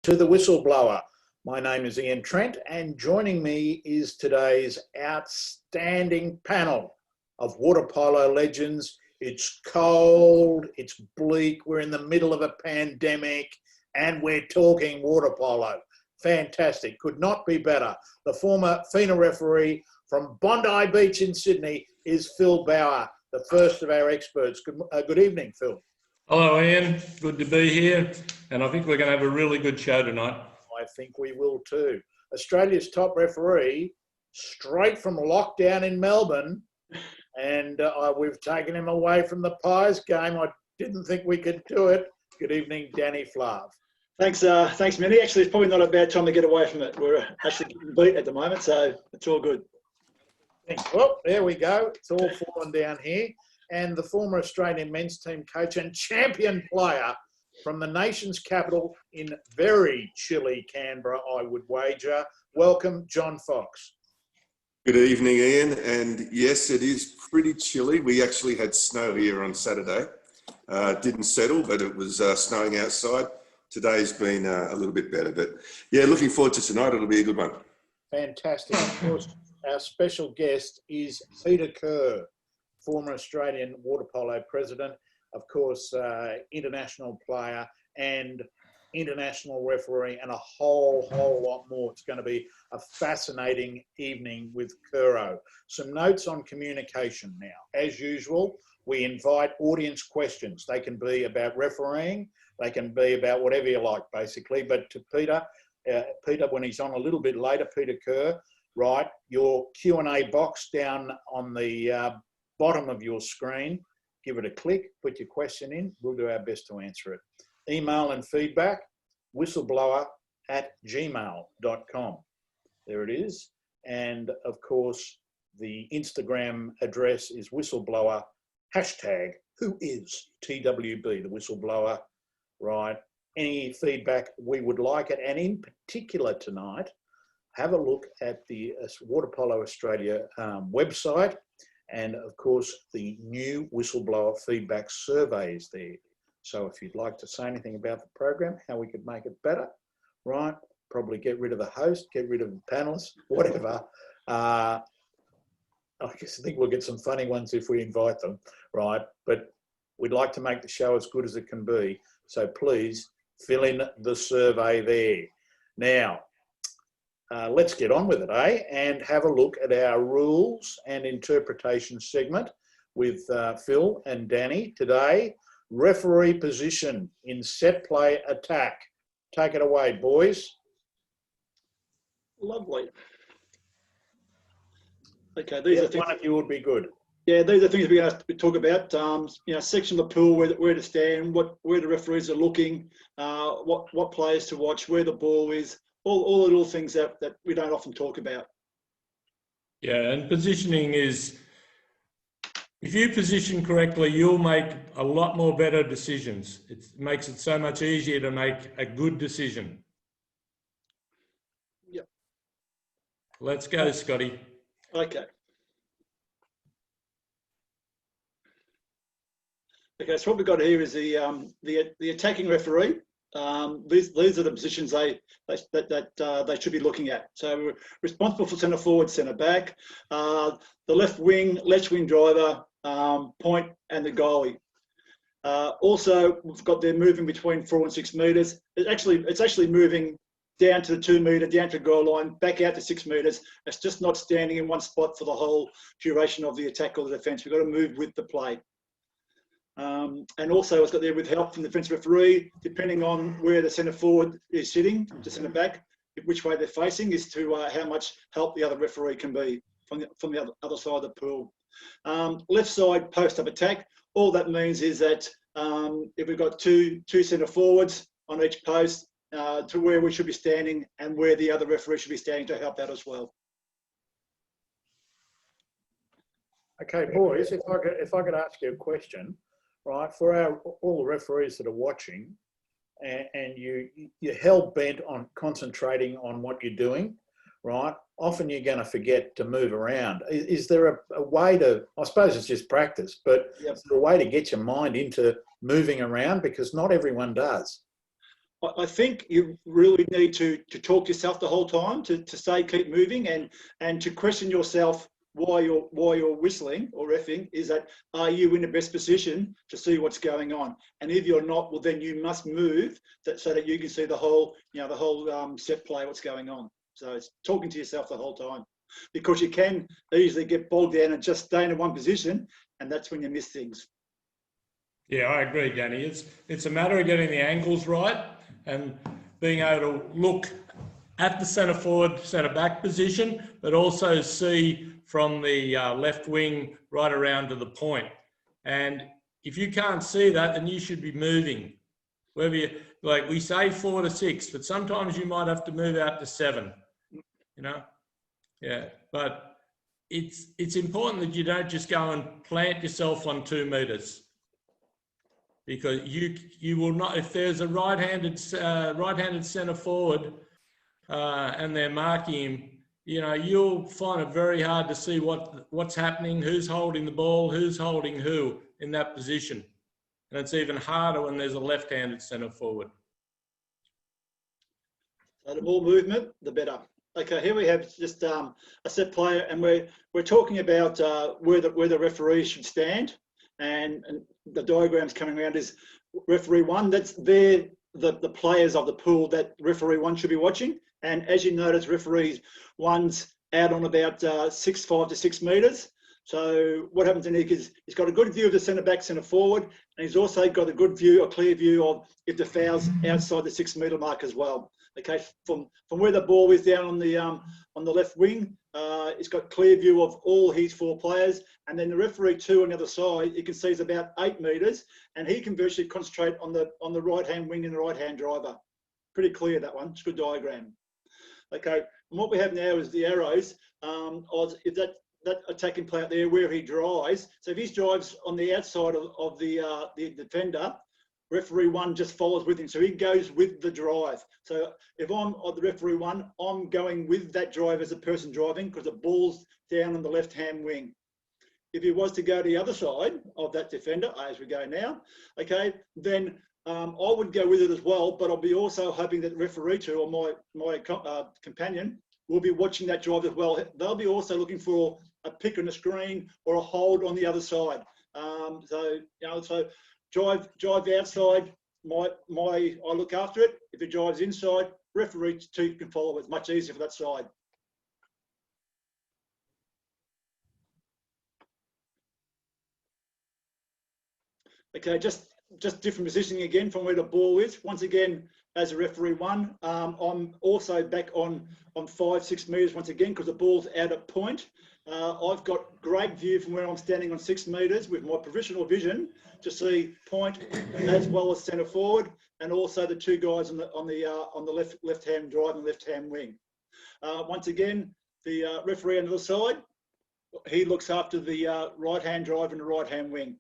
to the Whistleblower. My name is Ian Trent, and joining me is today's outstanding panel of water polo legends. It's cold, it's bleak, we're in the middle of a pandemic, and we're talking water polo. Fantastic, could not be better. The former FINA referee from Bondi Beach in Sydney is Phil Bauer, the first of our experts. Good evening, Phil. Hello, Ian. Good to be here. And I think we're going to have a really good show tonight. I think we will too. Australia's top referee, straight from lockdown in Melbourne, and we've taken him away from the Pies game. I didn't think we could do it. Good evening, Danny Flav. Thanks, Minnie. Actually, it's probably not a bad time to get away from it. We're actually getting beat at the moment, so it's all good. Well, there we go. It's all fallen down here. And the former Australian men's team coach and champion player from the nation's capital in very chilly Canberra, I would wager. Welcome, John Fox. Good evening, Ian. And yes, it is pretty chilly. We actually had snow here on Saturday. Didn't settle, but it was snowing outside. Today's been a little bit better. But yeah, looking forward to tonight. It'll be a good one. Fantastic. Of course, our special guest is Peter Kerr, former Australian water polo president, of course, international player and international referee, and a whole lot more. It's going to be a fascinating evening with Kerro. Some notes on communication now. As usual, we invite audience questions. They can be about refereeing, they can be about whatever you like, basically. But to Peter, when he's on a little bit later, Peter Kerr, right, your Q&A box down on the bottom of your screen, give it a click, put your question in, we'll do our best to answer it. Email and feedback, whistleblower@gmail.com. There it is. And of course, the Instagram address is whistleblower, hashtag who is TWB, the whistleblower, right? Any feedback, we would like it. And in particular tonight, have a look at the Water Polo Australia website. And of course, the new whistleblower feedback survey is there. So if you'd like to say anything about the program, how we could make it better, right? Probably get rid of the host, get rid of the panelists, whatever. I think we'll get some funny ones if we invite them, right? But we'd like to make the show as good as it can be. So please fill in the survey there. Now, let's get on with it, and have a look at our rules and interpretation segment with Phil and Danny today. Referee position in set play attack. Take it away, boys. Lovely. Okay, these are things. One of you would be good. Yeah, these are things we're going to talk about. Section of the pool, where to stand, where the referees are looking, what players to watch, where the ball is. All the little things that we don't often talk about. Yeah, and positioning is, if you position correctly, you'll make a lot more better decisions. It makes it so much easier to make a good decision. Yep. Let's go, Scotty. Okay. Okay, so what we've got here is the attacking referee. These are the positions they should be looking at. So we're responsible for centre forward, centre back, the left wing driver, point, and the goalie. Also, we've got them moving between 4 and 6 metres. It's actually moving down to the 2 metre, down to the goal line, back out to 6 metres. It's just not standing in one spot for the whole duration of the attack or the defence. We've got to move with the play. And also it's got there with help from the defence referee, depending on where the centre forward is sitting, the centre back, which way they're facing is to how much help the other referee can be from the other side of the pool. Left side post-up attack, all that means is that if we've got two centre forwards on each post, to where we should be standing and where the other referee should be standing to help out as well. Okay, boys, if I could ask you a question. Right, for all the referees that are watching, and you're hell bent on concentrating on what you're doing, right? Often you're going to forget to move around. Is there a way to? I suppose it's just practice, but Yep. Is there a way to get your mind into moving around, because not everyone does? I think you really need to talk to yourself the whole time, to say keep moving, and to question yourself why you're whistling or reffing. Is that, are you in the best position to see what's going on? And if you're not, well, then you must move so that you can see the whole set play, what's going on. So it's talking to yourself the whole time, because you can easily get bogged down and just stay in one position, and that's when you miss things. Yeah, I agree, Danny. It's a matter of getting the angles right and being able to look at the centre forward, centre back position, but also see from the left wing right around to the point. And if you can't see that, then you should be moving. Whether you, like we say 4 to 6, but sometimes you might have to move out to 7, you know? Yeah, but it's important that you don't just go and plant yourself on 2 metres. Because you will not, if there's a right-handed centre forward and they're marking him, you know, you'll find it very hard to see what's happening, who's holding the ball, who's holding who in that position. And it's even harder when there's a left-handed centre forward. So the more movement, the better. Okay, here we have just a set player, and we're talking about where the referee should stand. And the diagrams coming around is referee 1. That's the players of the pool that referee 1 should be watching. And as you notice, referee 1's out on about 5 to 6 metres. So what happens in here is he's got a good view of the centre back, centre forward, and he's also got a good view, a clear view of if the foul's outside the 6 metre mark as well. Okay, from where the ball is down on the left wing, he's got clear view of all his 4 players, and then the referee 2 on the other side, you can see is about 8 metres, and he can virtually concentrate on the right hand wing and the right hand driver. Pretty clear, that one. It's a good diagram. Okay, and what we have now is the arrows. If that attacking player out there where he drives, so if he drives on the outside of the defender, referee 1 just follows with him, so he goes with the drive. So if I'm the referee 1, I'm going with that drive as a person driving, because the ball's down on the left hand wing. If he was to go to the other side of that defender, as we go now, okay, then I would go with it as well, but I'll be also hoping that referee 2 or my companion will be watching that drive as well. They'll be also looking for a pick on the screen or a hold on the other side. So drive outside, I look after it. If it drives inside, referee 2 can follow. It's much easier for that side. Okay, just different positioning again from where the ball is. Once again, as a referee 1, I'm also back on 5, 6 metres once again, because the ball's out at point. I've got great view from where I'm standing on 6 metres with my provisional vision to see point as well as centre forward, and also the 2 guys on the left hand drive and left hand wing. Once again, the referee on the other side, he looks after the right hand drive and the right hand wing.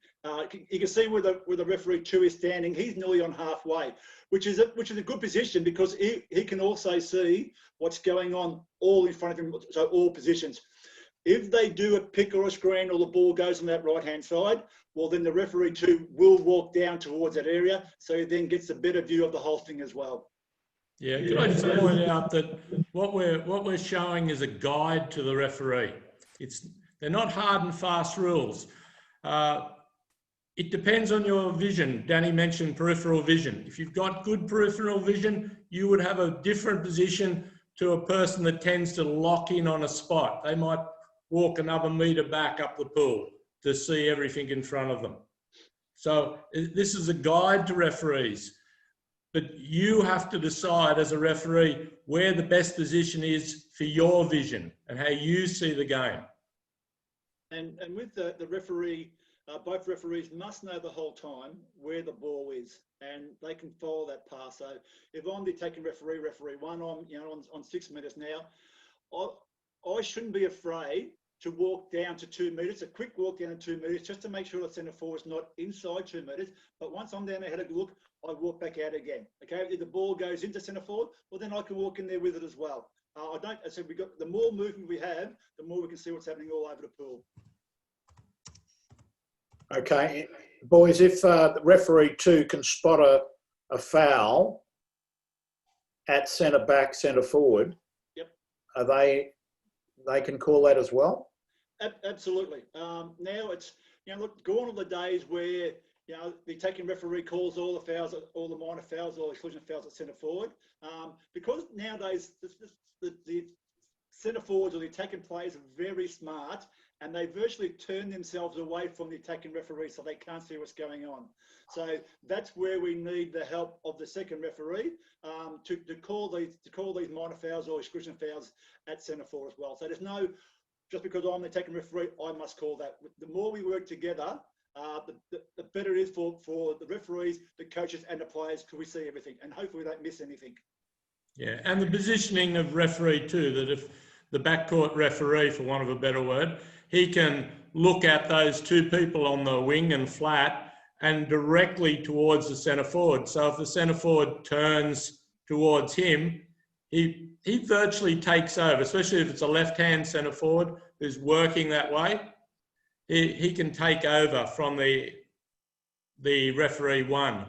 You can see where the referee 2 is standing. He's nearly on halfway, which is a good position, because he can also see what's going on all in front of him, so all positions. If they do a pick or a screen, or the ball goes on that right hand side, well, then the referee 2 will walk down towards that area, so he then gets a better view of the whole thing as well. Yeah, can I just point out that what we're showing is a guide to the referee. They're not hard and fast rules. It depends on your vision. Danny mentioned peripheral vision. If you've got good peripheral vision, you would have a different position to a person that tends to lock in on a spot. They might walk another metre back up the pool to see everything in front of them. So this is a guide to referees, but you have to decide as a referee where the best position is for your vision and how you see the game. And with the referee, both referees must know the whole time where the ball is, and they can follow that path. So if I'm the attacking referee 1, I'm on 6 metres now, I shouldn't be afraid to walk down to 2 metres, a quick walk down to 2 metres, just to make sure the centre forward is not inside 2 metres. But once I'm down there, had a look, I walk back out again. Okay, if the ball goes into centre forward, well, then I can walk in there with it as well. The more movement we have, the more we can see what's happening all over the pool. Okay, boys, if the referee 2 can spot a foul, at centre back, centre forward, Yep. are they can call that as well? Absolutely. Now it's, look, gone are the days where, the attacking referee calls all the fouls, all the minor fouls, all the exclusion fouls at centre forward. Because nowadays the centre forwards or the attacking players are very smart, and they virtually turn themselves away from the attacking referee so they can't see what's going on. So that's where we need the help of the second referee to call these minor fouls or exclusion fouls at centre forward as well. So there's no, just because I'm the attacking referee, I must call that. The more we work together, the better it is for the referees, the coaches and the players, because we see everything and hopefully we don't miss anything. Yeah, and the positioning of referee too, that if the backcourt referee, for want of a better word, he can look at those two people on the wing and flat and directly towards the centre forward. So if the centre forward turns towards him, he virtually takes over, especially if it's a left-hand centre forward who's working that way. He can take over from the referee one.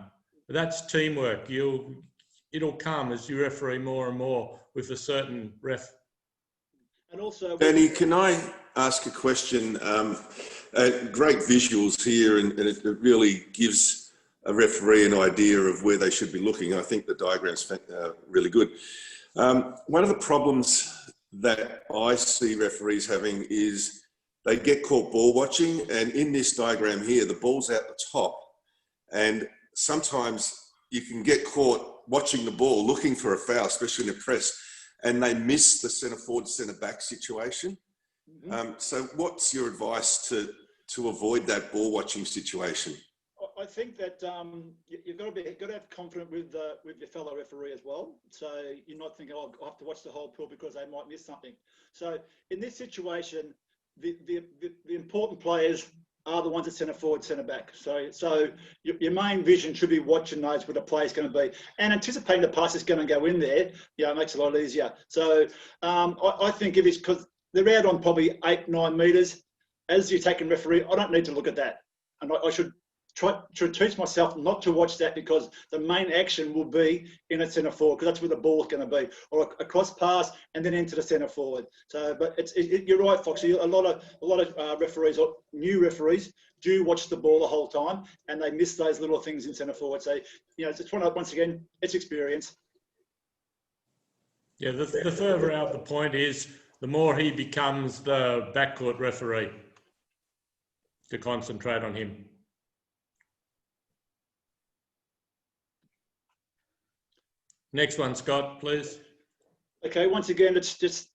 That's teamwork. It'll come as you referee more and more with a certain ref. And also, Danny, can I ask a question? Great visuals here, and it really gives a referee an idea of where they should be looking. I think the diagram's really good. One of the problems that I see referees having is they get caught ball watching, and in this diagram here, the ball's out the top, and sometimes you can get caught watching the ball, looking for a foul, especially in a press, and they miss the centre forward, centre back situation. Mm-hmm. So what's your advice to avoid that ball watching situation? I think that you've got to have confidence with your fellow referee as well. So you're not thinking, oh, I have to watch the whole pool because they might miss something. So in this situation, the important players are the ones at centre forward, centre back. So your main vision should be watching those where the player's going to be and anticipating the pass is going to go in there. It makes it a lot easier. So I think if it's because they're out on probably 8-9 metres, as the attacking referee, I don't need to look at that, and I should try to teach myself not to watch that, because the main action will be in a centre forward, because that's where the ball's going to be, or a cross pass and then into the centre forward. So, but you're right, Foxy. A lot of referees, or new referees, do watch the ball the whole time, and they miss those little things in centre forward. So, it's once again, it's experience. Yeah, the further out the point is, the more he becomes the backcourt referee, to concentrate on him. Next one, Scott, please. Okay, once again, it's just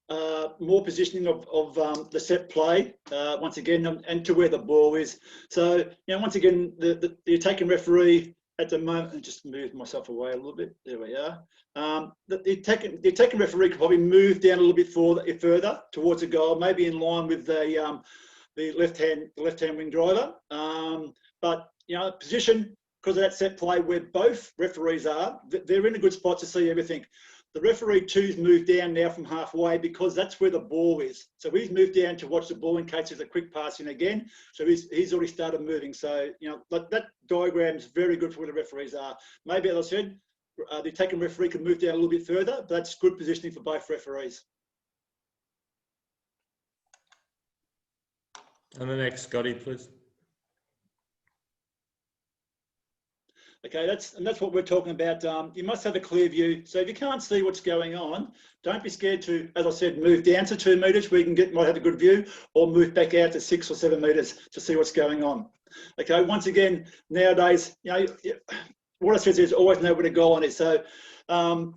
more positioning of the set play, once again, and to where the ball is. So, once again, the attacking referee at the moment, and just move myself away a little bit. There we are. The attacking referee could probably move down a little bit further towards the goal, maybe in line with the left-hand wing driver. But, position, because of that set play where both referees are, they're in a good spot to see everything. The referee two's moved down now from halfway, because that's where the ball is. So he's moved down to watch the ball in case there's a quick pass in again. So he's already started moving. So, but that diagram's very good for where the referees are. Maybe, as I said, the attacking referee could move down a little bit further, but that's good positioning for both referees. And the next, Scotty, please. Okay, that's what we're talking about. You must have a clear view. So if you can't see what's going on, don't be scared to, as I said, move down to 2 metres where you might have a good view, or move back out to 6 or 7 metres to see what's going on. Okay, once again, nowadays, what I said is always know where the goal line is. So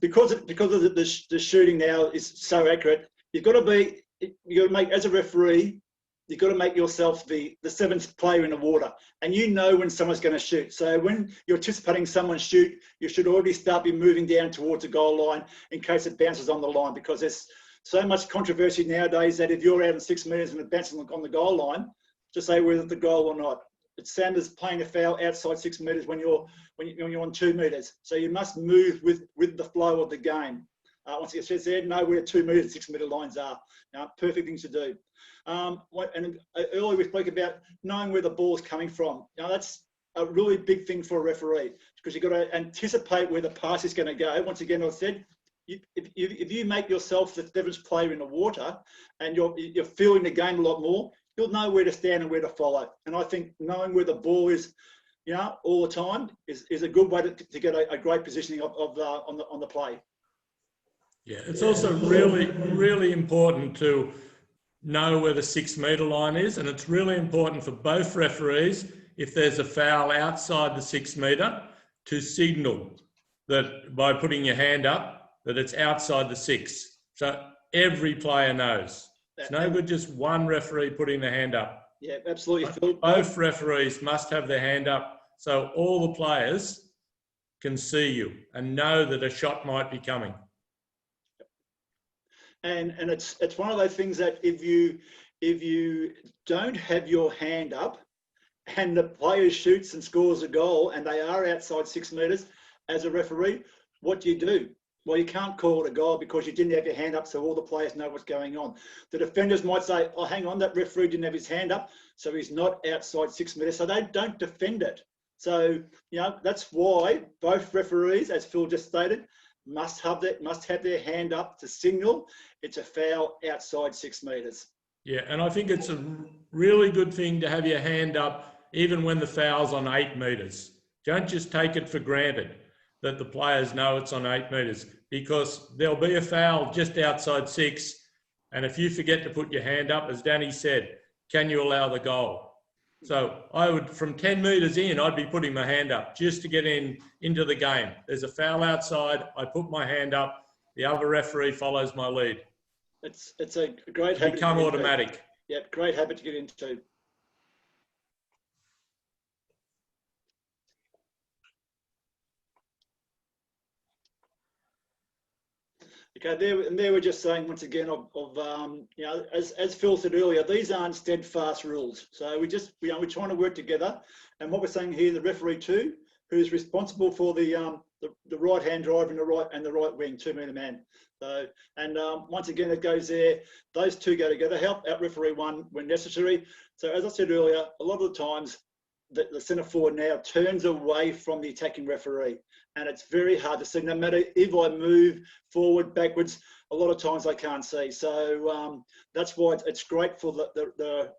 because of the shooting now is so accurate, you've got to make, as a referee, you've got to make yourself the 7th player in the water, and when someone's going to shoot. So when you're anticipating someone shoot, you should already start moving down towards the goal line in case it bounces on the line, because there's so much controversy nowadays that if you're out in 6 metres and it bounces on the goal line, to say whether the goal or not. It's same as playing a foul outside 6 metres when you're on 2 metres. So you must move with the flow of the game. Once it says there, know where 2 metre and 6 metre lines are. Perfect things to do. And earlier we spoke about knowing where the ball's coming from. That's a really big thing for a referee, because you've got to anticipate where the pass is going to go. Once again, I said, if you make yourself the difference player in the water and you're feeling the game a lot more, you'll know where to stand and where to follow. And I think knowing where the ball is, all the time is a good way to get a great positioning on the play. Yeah, it's also really important to know where the 6 metre line is, and it's really important for both referees, if there's a foul outside the 6 metre, to signal that by putting your hand up that it's outside the 6. So every player knows. It's no good just one referee putting the hand up. Yeah, absolutely. Both referees must have their hand up so all the players can see you and know that a shot might be coming. And it's one of those things that if you don't have your hand up and the player shoots and scores a goal and they are outside 6 metres, as a referee, what do? Well, you can't call it a goal because you didn't have your hand up, so all the players know what's going on. The defenders might say, oh, hang on, that referee didn't have his hand up, so he's not outside 6 metres, so they don't defend it. So, that's why both referees, as Phil just stated, must have their hand up to signal it's a foul outside 6 metres. Yeah, and I think it's a really good thing to have your hand up even when the foul's on 8 metres. Don't just take it for granted that the players know it's on 8 metres, because there'll be a foul just outside 6, and if you forget to put your hand up, as Danny said, can you allow the goal? So I would, from 10 metres in, I'd be putting my hand up just to get into the game. There's a foul outside, I put my hand up, the other referee follows my lead. It's a great habit. Become automatic. Yeah, great habit to get into. Okay, there we're just saying once again as Phil said earlier, these aren't steadfast rules. So we're trying to work together, and what we're saying here, the referee too, who's responsible for the right hand drive and the right wing 2 metre man. So once again it goes there. Those two go together. Help out referee one when necessary. So as I said earlier, a lot of the times the centre forward now turns away from the attacking referee, and it's very hard to see. No matter if I move forward, backwards, a lot of times I can't see. So that's why it's great for the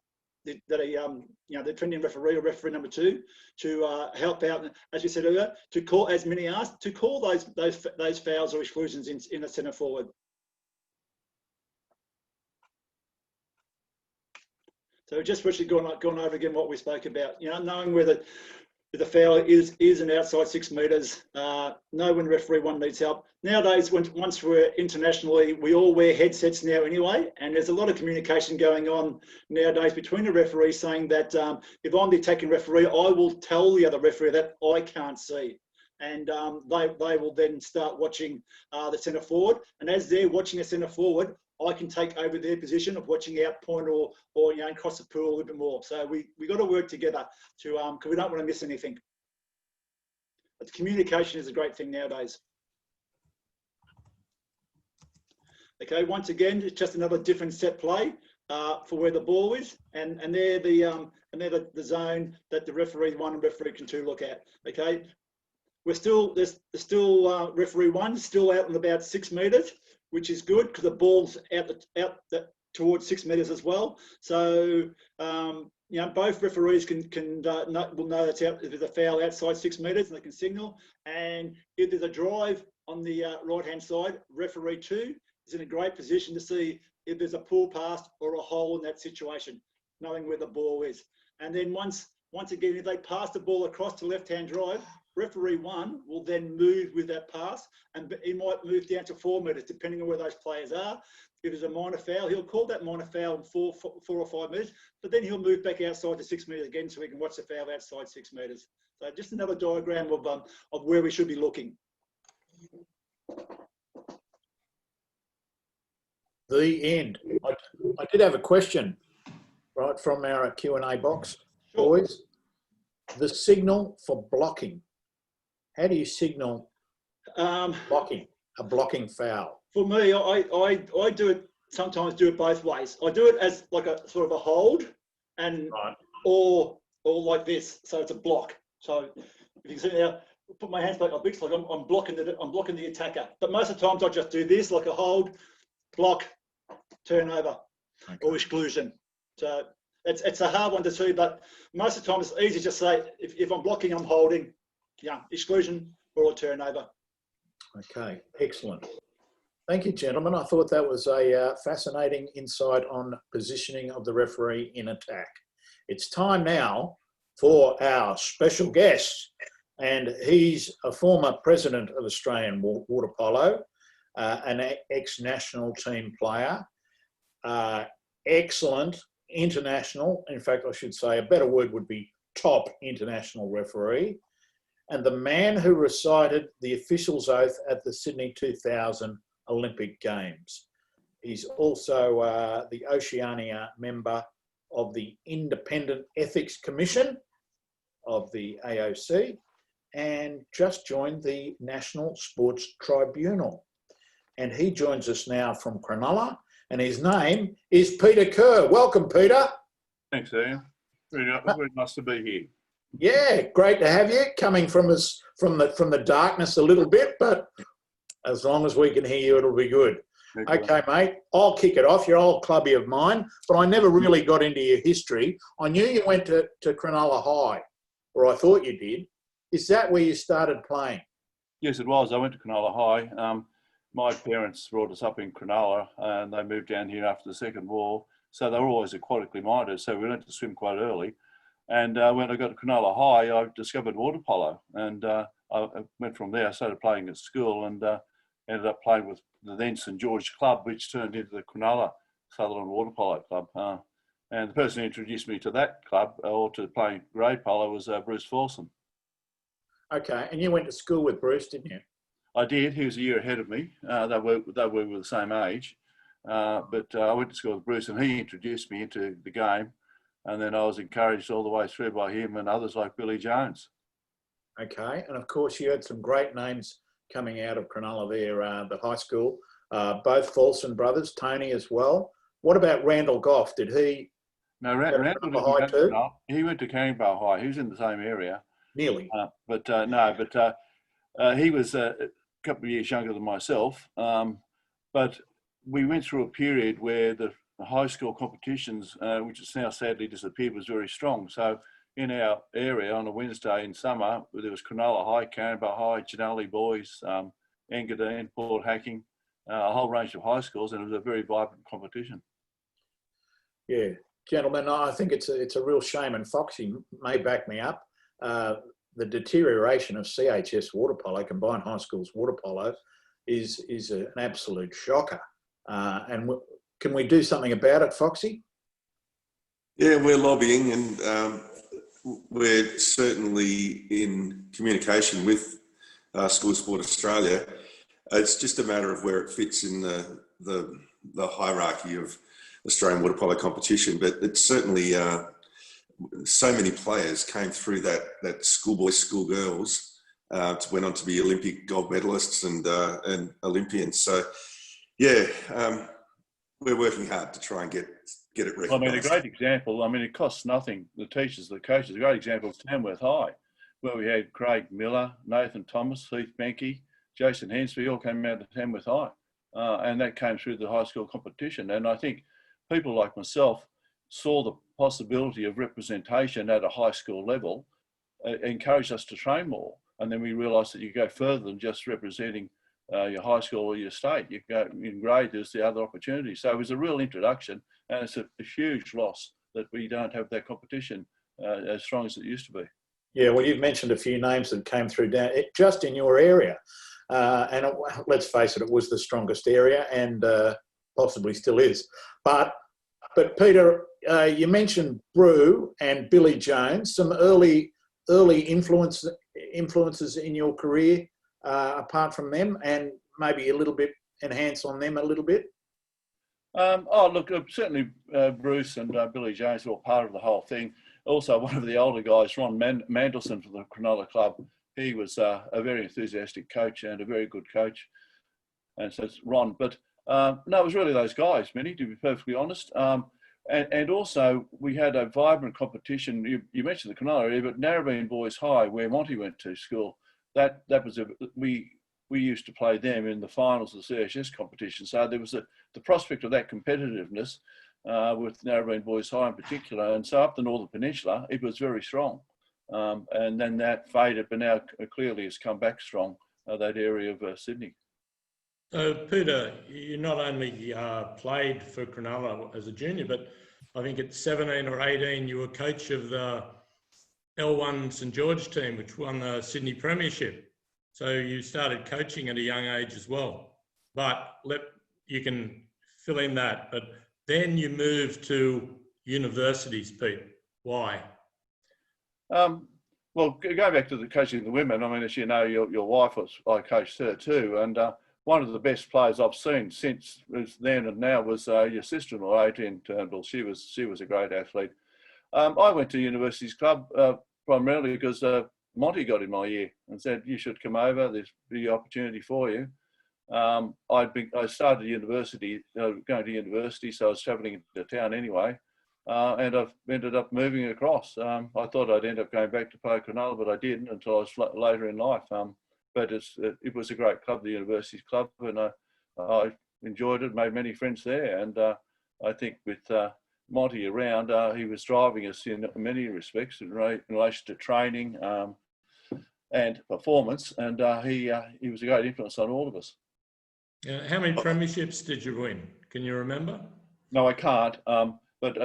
defending referee or referee number two to help out, as we said earlier, to call, as many asked, to call those fouls or exclusions in the centre forward. So just actually gone over again what we spoke about, knowing whether the foul is an outside 6 metres, know when referee one needs help. Nowadays, once we're internationally, we all wear headsets now anyway, and there's a lot of communication going on nowadays between the referees saying that if I'm the attacking referee, I will tell the other referee that I can't see. And they will then start watching the centre forward, and as they're watching the centre forward, I can take over their position of watching out point or across the pool a little bit more. So we got to work together to because we don't want to miss anything. But communication is a great thing nowadays. Okay, once again, it's just another different set play for where the ball is, and they're the zone that the referee one and referee can two look at. Okay, there's still referee one still out in about 6 metres, which is good because the ball's out towards 6 metres as well. So both referees will know that's out if there's a foul outside 6 metres, and they can signal. And if there's a drive on the right hand side, referee two is in a great position to see if there's a pull pass or a hole in that situation, knowing where the ball is. And then once again, if they pass the ball across to left hand drive, referee one will then move with that pass, and he might move down to 4 metres, depending on where those players are. If there's a minor foul, he'll call that minor foul in 4 or 5 metres, but then he'll move back outside to 6 metres again so we can watch the foul outside 6 metres. So just another diagram of where we should be looking. The end. I did have a question, right, from our Q&A box. Sure. Boys, the signal for blocking. How do you signal blocking, a blocking foul? For me, I do it, sometimes do it both ways. I do it as like a sort of a hold, and Right. or like this, so it's a block. So if you can see now, put my hands back like this, like I'm blocking the attacker. But most of the times I just do this, like a hold, block, turnover, or exclusion. So it's a hard one to see, but most of the time it's easy to just say, if I'm blocking, I'm holding, yeah, exclusion or a turnover. Okay, excellent. Thank you, gentlemen. I thought that was a fascinating insight on positioning of the referee in attack. It's time now for our special guest, and he's a former president of Australian water polo, an ex-national team player, excellent international, in fact, I should say a better word would be top international referee, and the man who recited the official's oath at the Sydney 2000 Olympic Games. He's also the Oceania member of the Independent Ethics Commission of the AOC and just joined the National Sports Tribunal. And he joins us now from Cronulla, and his name is Peter Kerr. Welcome, Peter. Thanks, Ian. Very nice to be here. Yeah, great to have you, coming from us from the darkness a little bit, but as long as we can hear you, it'll be good. Okay, mate, I'll kick it off. You're an old clubby of mine, but I never really got into your history. I knew you went to Cronulla High, or I thought you did. Is that where you started playing? Yes, it was. I went to Cronulla High. My parents brought us up in Cronulla, and they moved down here after the Second War. So they were always aquatically minded, so we learned to swim quite early. And when I got to Cronulla High, I discovered water polo, and I went from there. I started playing at school and ended up playing with the then St George Club, which turned into the Cronulla Sutherland Water Polo Club. And the person who introduced me to that club, or to playing grade polo, was Bruce Folsom. Okay, and you went to school with Bruce, didn't you? I did. He was a year ahead of me. They were the same age. But I went to school with Bruce, and he introduced me into the game. And then I was encouraged all the way through by him and others like Billy Jones. Okay, and of course you had some great names coming out of Cronulla there, the high school, both Folsom brothers, Tony as well. What about Randall Goff? Did he? No, Randall didn't go to Cronulla. He went to Canberra High. He was in the same area. Nearly. He was a couple of years younger than myself. But we went through a period where the high school competitions, which has now sadly disappeared, was very strong. So in our area on a Wednesday in summer, there was Cronulla High, Canberra High, Janelli Boys, Engadine, Port Hacking, a whole range of high schools, and it was a very vibrant competition. Yeah, gentlemen, I think it's a real shame, and Foxy may back me up. The deterioration of CHS water polo, combined high schools water polo, is an absolute shocker. And can we do something about it, Foxy? Yeah, we're lobbying, and we're certainly in communication with School Sport Australia. It's just a matter of where it fits in the hierarchy of Australian water polo competition. But it's certainly so many players came through that schoolboys, schoolgirls, went on to be Olympic gold medalists and Olympians. So yeah, we're working hard to try and get it recognised. I mean, a great example, it costs nothing. The teachers, the coaches, a great example is Tamworth High, where we had Craig Miller, Nathan Thomas, Heath Benke, Jason Hensby, all came out of Tamworth High. And that came through the high school competition. And I think people like myself saw the possibility of representation at a high school level, encouraged us to train more. And then we realised that you go further than just representing your high school or your state. You go in grade, there's the other opportunities. So it was a real introduction, and it's a huge loss that we don't have that competition as strong as it used to be. Yeah, well, you've mentioned a few names that came through just in your area. And let's face it, it was the strongest area, and possibly still is. But Peter, you mentioned Brew and Billy Jones, some early influences in your career, apart from them, and maybe a little bit enhance on them a little bit. Certainly Bruce and Billy Jones were part of the whole thing. Also, one of the older guys, Ron Mandelson from the Cronulla Club, he was a very enthusiastic coach and a very good coach. And so it's Ron. But no, it was really those guys, Minnie, to be perfectly honest. And also, we had a vibrant competition. You mentioned the Cronulla area, but Narrabeen Boys High, where Monty went to school, that was we used to play them in the finals of the CHS competition. So there was the prospect of that competitiveness with Narrabeen Boys High in particular. And so up the Northern Peninsula, it was very strong. And then that faded, but now clearly has come back strong, that area of Sydney. So, Peter, you not only played for Cronulla as a junior, but I think at 17 or 18, you were coach of the L1 St George team, which won the Sydney Premiership. So you started coaching at a young age as well. But you can fill in that. But then you moved to universities, Pete. Why? Well, go back to the coaching of the women. I mean, as you know, your wife I coached her too, and one of the best players I've seen since then and now was your sister-in-law, Adrian Turnbull. She was a great athlete. I went to Universities Club primarily because Monty got in my ear and said, "You should come over. There's the opportunity for you." I started university, going to university, so I was travelling into town anyway. And I've ended up moving across. I thought I'd end up going back to play Cronulla, but I didn't until I was later in life. But it was a great club, the Universities Club, and I enjoyed it, made many friends there. And I think with Monty around, he was driving us in many respects in relation to training and performance. And he was a great influence on all of us. How many premierships did you win? Can you remember? No, I can't. But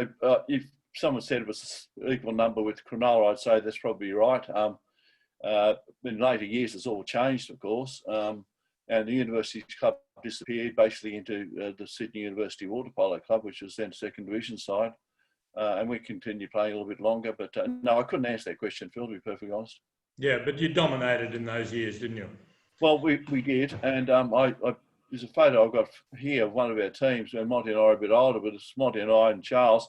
if someone said it was an equal number with Cronulla, I'd say that's probably right. In later years, it's all changed, of course. And the Universities Club disappeared basically into the Sydney University Water Polo Club, which was then second division side. And we continued playing a little bit longer. But no, I couldn't answer that question, Phil, to be perfectly honest. Yeah, but you dominated in those years, didn't you? Well, we did. And there's a photo I've got here of one of our teams when Monty and I are a bit older, but it's Monty and I and Charles.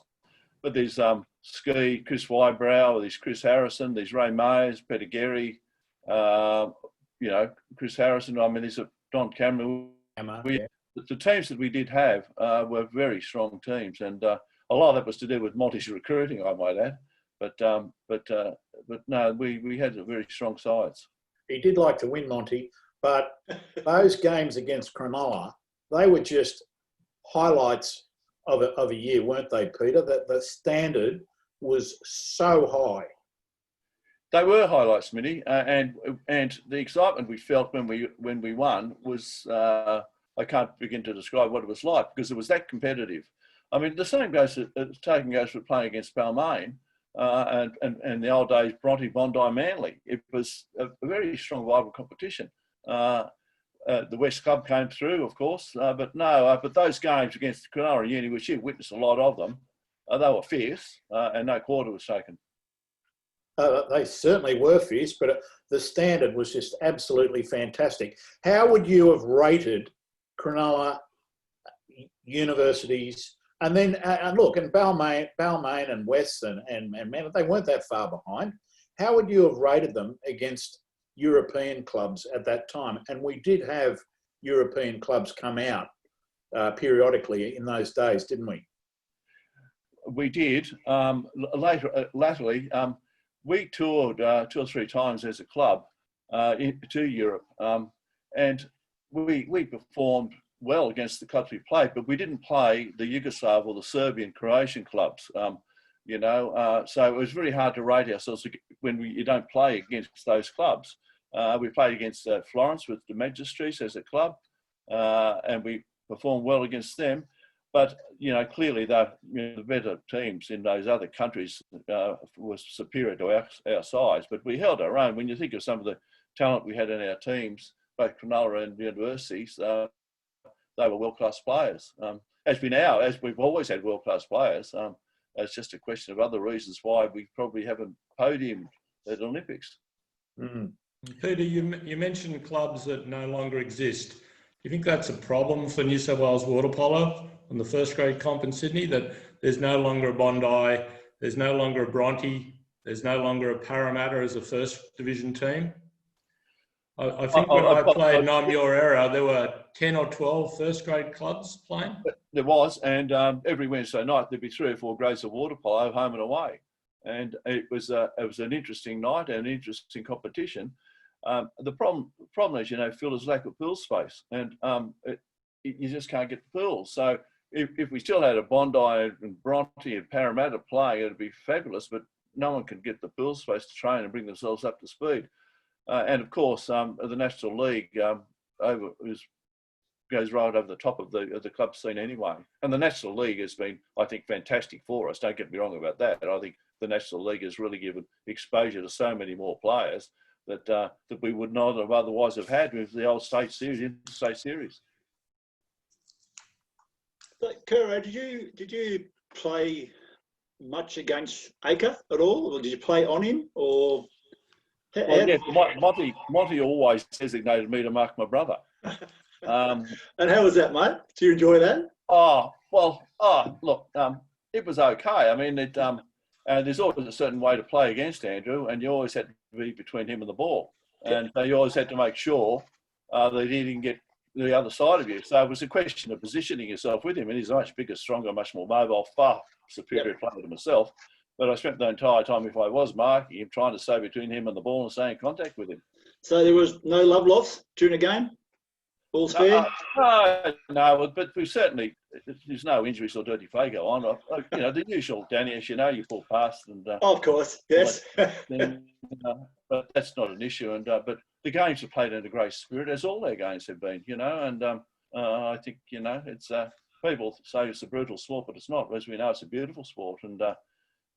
But there's Ski, Chris Wybrow, there's Chris Harrison, there's Ray Myers, Peter Gary, Chris Harrison. I mean, there's Don Cameron. The teams that we did have were very strong teams, and a lot of that was to do with Monty's recruiting, I might add. But no, we had very strong sides. He did like to win, Monty. But those games against Cronulla, they were just highlights of a year, weren't they, Peter? That the standard was so high. They were highlights, Smitty, and the excitement we felt when we won was I can't begin to describe what it was like because it was that competitive. I mean, the same goes for playing against Balmain and the old days Bronte, Bondi, Manly. It was a very strong, vibrant competition. The West Club came through, of course, but those games against Cronulla and Uni, which you witnessed a lot of them, they were fierce, and no quarter was taken. They certainly were fierce, but the standard was just absolutely fantastic. How would you have rated Cronulla, Universities, and then look, and Balmain and West and man, they weren't that far behind. How would you have rated them against European clubs at that time? And we did have European clubs come out periodically in those days, didn't we? We did. Latterly, we toured 2 or 3 times as a club to Europe, and we performed well against the clubs we played, but we didn't play the Yugoslav or the Serbian, Croatian clubs. So it was very hard to rate ourselves when you don't play against those clubs. We played against Florence with the Magistries as a club, and we performed well against them. But, clearly the better teams in those other countries were superior to our size. But we held our own. When you think of some of the talent we had in our teams, both Cronulla and Universities, they were world-class players. As we've always had world-class players. It's just a question of other reasons why we probably haven't podiumed at the Olympics. Mm. Peter, you mentioned clubs that no longer exist. Do you think that's a problem for New South Wales water polo on the first grade comp in Sydney, that there's no longer a Bondi, there's no longer a Bronte, there's no longer a Parramatta as a first division team? I think when I played in your era, there were 10 or 12 first grade clubs playing. There was, and every Wednesday night there'd be 3 or 4 grades of water polo home and away. And it was an interesting night and an interesting competition. The problem, as you know, Phil, is lack of pool space, and you just can't get the pools. So if we still had a Bondi and Bronte and Parramatta playing, it'd be fabulous, but no one can get the pool space to train and bring themselves up to speed. And of course, the National League goes right over the top of the club scene anyway. And the National League has been, I think, fantastic for us. Don't get me wrong about that. I think the National League has really given exposure to so many more players that we would not have otherwise have had with the old state series, interstate series. But Kerr, did you play much against Aker at all, or did you play on him, or? Well, yes, Monty always designated me to mark my brother. And how was that, mate? Did you enjoy that? Look, it was okay. I mean, there's always a certain way to play against Andrew, and you always had to be between him and the ball, and you always had to make sure that he didn't get the other side of you. So it was a question of positioning yourself with him, and he's a much bigger, stronger, much more mobile, far superior player to myself. But I spent the entire time, if I was marking him, trying to stay between him and the ball and stay in contact with him. So there was no love lost during the game? All fair? No, but we certainly, there's no injuries or dirty play go on. You know, the usual, Danny, as you know, you pull past. And of course, yes. But that's not an issue. And but the games are played in a great spirit, as all their games have been, you know. And I think, you know, it's people say it's a brutal sport, but it's not. As we know, it's a beautiful sport. And,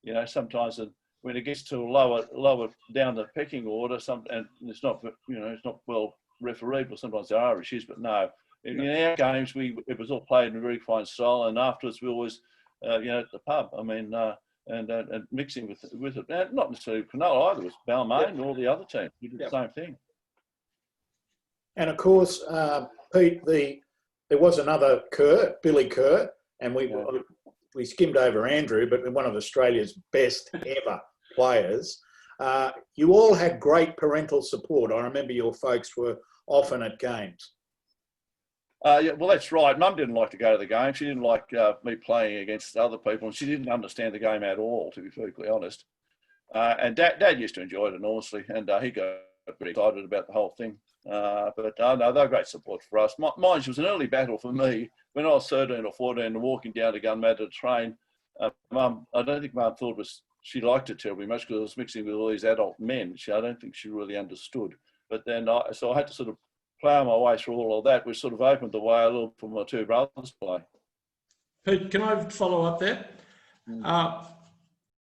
you know, sometimes when it gets to lower down the pecking order, and it's not, you know, it's not well refereed, but sometimes there are issues. But no, in our games, it was all played in a very fine style, and afterwards we always, you know, at the pub. I mean, and mixing with it, not necessarily Cronulla either. It was Balmain and all the other teams. We did the same thing. And of course, Pete, there was another Kerr, Billy Kerr, and we skimmed over Andrew, but one of Australia's best ever players. You all had great parental support. I remember your folks were often at games. Yeah, well, that's right. Mum didn't like to go to the game. She didn't like me playing against other people, and she didn't understand the game at all, to be perfectly honest. And Dad used to enjoy it enormously, and he got pretty excited about the whole thing. But no, they were great support for us. Mine was an early battle for me. When I was 13 or 14 and walking down to Gunmatter to train, Mum, I don't think Mum thought she liked it terribly much because I was mixing with all these adult men. I don't think she really understood. But then, so I had to sort of plough my way through all of that, which sort of opened the way a little for my two brothers to play. Pete, can I follow up there?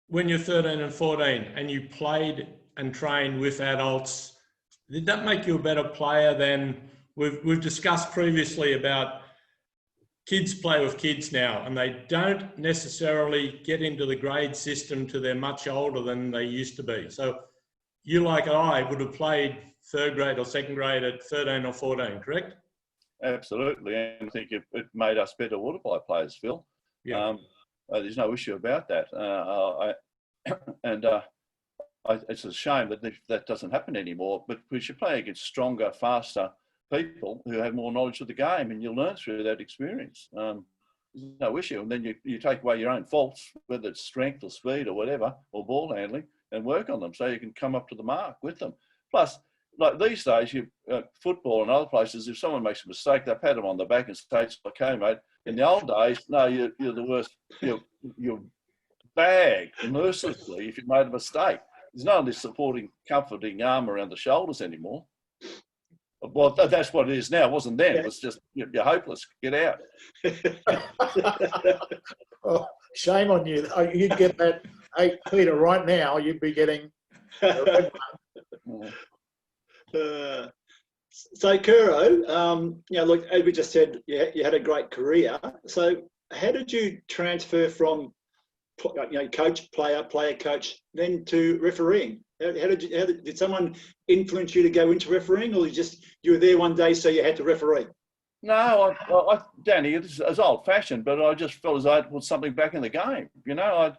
When you're 13 and 14 and you played and trained with adults, did that make you a better player than we've discussed previously about kids play with kids now, and they don't necessarily get into the grade system till they're much older than they used to be. So you, like I, would have played third grade or second grade at 13 or 14, correct? Absolutely, and I think it made us better water polo players, Phil. Yeah. There's no issue about that. It's a shame that doesn't happen anymore, but we should play against stronger, faster people who have more knowledge of the game, and you'll learn through that experience. There's no issue. And then you take away your own faults, whether it's strength or speed or whatever, or ball handling, and work on them so you can come up to the mark with them. Plus, like these days, football and other places, if someone makes a mistake, they pat them on the back and say, it's okay, mate. In the old days, no, you're the worst. You're bagged mercilessly if you made a mistake. There's none of this supporting, comforting arm around the shoulders anymore. Well, that's what it is now. It wasn't then. It was just, you're hopeless. Get out. Oh, shame on you. You'd get that, hey, Peter, right now, you'd be getting the red one. So, Kuro, look, as we just said, you had a great career. So how did you transfer from coach, player, coach, then to refereeing? Did someone influence you to go into refereeing, or you were there one day so you had to referee? No, Danny, it's old-fashioned, but I just felt as though I put something back in the game. You know,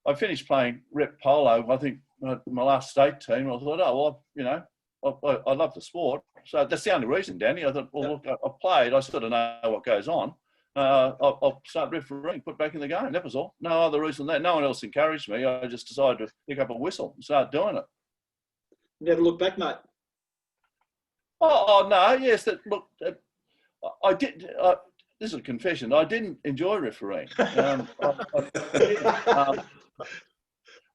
I finished playing rep polo, I think, my last state team. I thought, I love the sport. So that's the only reason, Danny. I thought, well, look, I played. I sort of know what goes on. I'll start refereeing, put back in the game. That was all. No other reason than that. No one else encouraged me. I just decided to pick up a whistle and start doing it. Never look back, mate. Oh no, yes. Look, I did. This is a confession. I didn't enjoy refereeing. I didn't.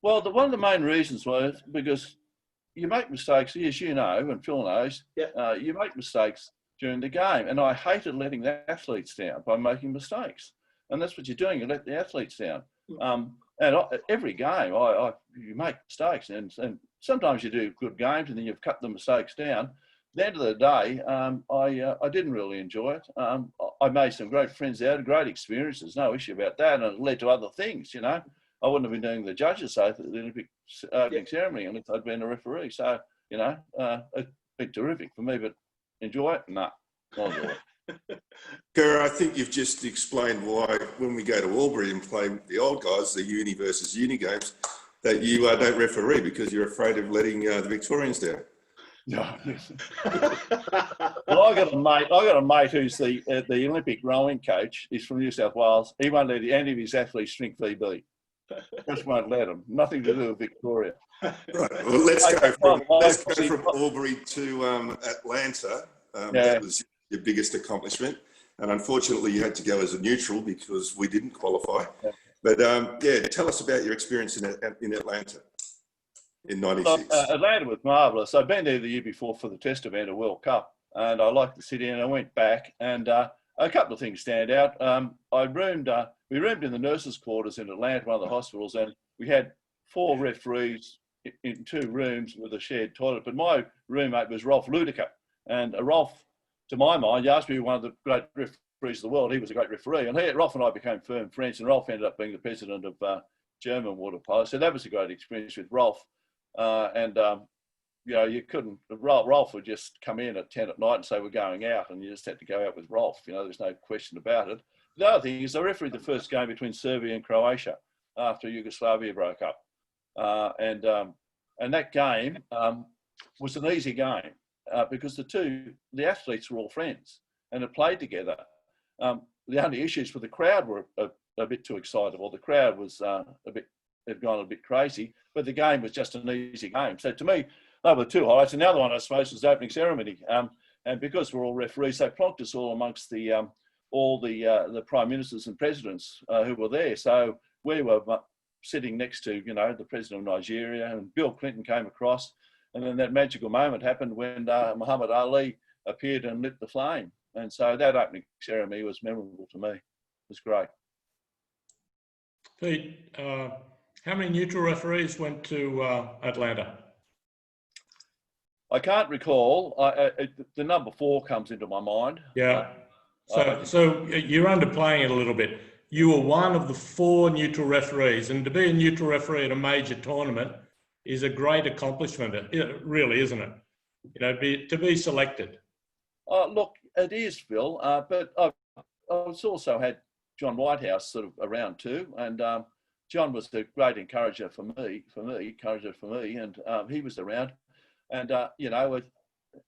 Well, one of the main reasons was because you make mistakes, as you know, and Phil knows. Yeah. You make mistakes during the game, and I hated letting the athletes down by making mistakes. And that's what you're doing. You let the athletes down. Every game, you make mistakes, and sometimes you do good games, and then you've cut the mistakes down. At the end of the day, I didn't really enjoy it. I made some great friends out, great experiences, no issue about that, and it led to other things. You know, I wouldn't have been doing the judges' oath at the Olympic opening ceremony unless I'd been a referee. So you know, it's been terrific for me, but enjoy it? No, not enjoy it. Kerr, I think you've just explained why when we go to Albury and play the old guys, the uni versus uni games, that you don't referee because you're afraid of letting the Victorians down. No. Well, I got a mate who's the Olympic rowing coach. He's from New South Wales. He won't let any of his athletes drink VB. Just won't let them. Nothing to do with Victoria. Right. Well, let's go from Albury to Atlanta. That was your biggest accomplishment, and unfortunately you had to go as a neutral because we didn't qualify. But tell us about your experience in Atlanta in '96. Atlanta was marvellous. I'd been there the year before for the Test event at World Cup, and I liked the city, and I went back, and a couple of things stand out. We roomed in the nurses' quarters in Atlanta, one of the hospitals, and we had 4 referees in 2 rooms with a shared toilet. But my roommate was Rolf Ludiker, and Rolf, to my mind, he asked me one of the great referees of the world. He was a great referee. And Rolf and I became firm friends, and Rolf ended up being the president of German water polo. So that was a great experience with Rolf. You couldn't, Rolf would just come in at 10 at night and say, we're going out, and you just had to go out with Rolf. You know, there's no question about it. The other thing is I refereed the first game between Serbia and Croatia after Yugoslavia broke up. And that game was an easy game. Because the athletes were all friends and had played together. The only issues for the crowd were a bit too excitable. The crowd was had gone a bit crazy, but the game was just an easy game. So to me, they were the 2 highlights. And the other one, I suppose, was the opening ceremony. And because we're all referees, they plonked us all amongst all the prime ministers and presidents who were there. So we were sitting next to, the president of Nigeria, and Bill Clinton came across. And then that magical moment happened when Muhammad Ali appeared and lit the flame. And so that opening ceremony was memorable to me. It was great. Pete, how many neutral referees went to Atlanta? I can't recall. The number 4 comes into my mind. Yeah. So you're underplaying it a little bit. You were one of the 4 neutral referees, and to be a neutral referee at a major tournament is a great accomplishment, really, isn't it? To be selected. Look, it is, Phil, but I've also had John Whitehouse sort of around too, and John was the great encourager for me, and he was around, and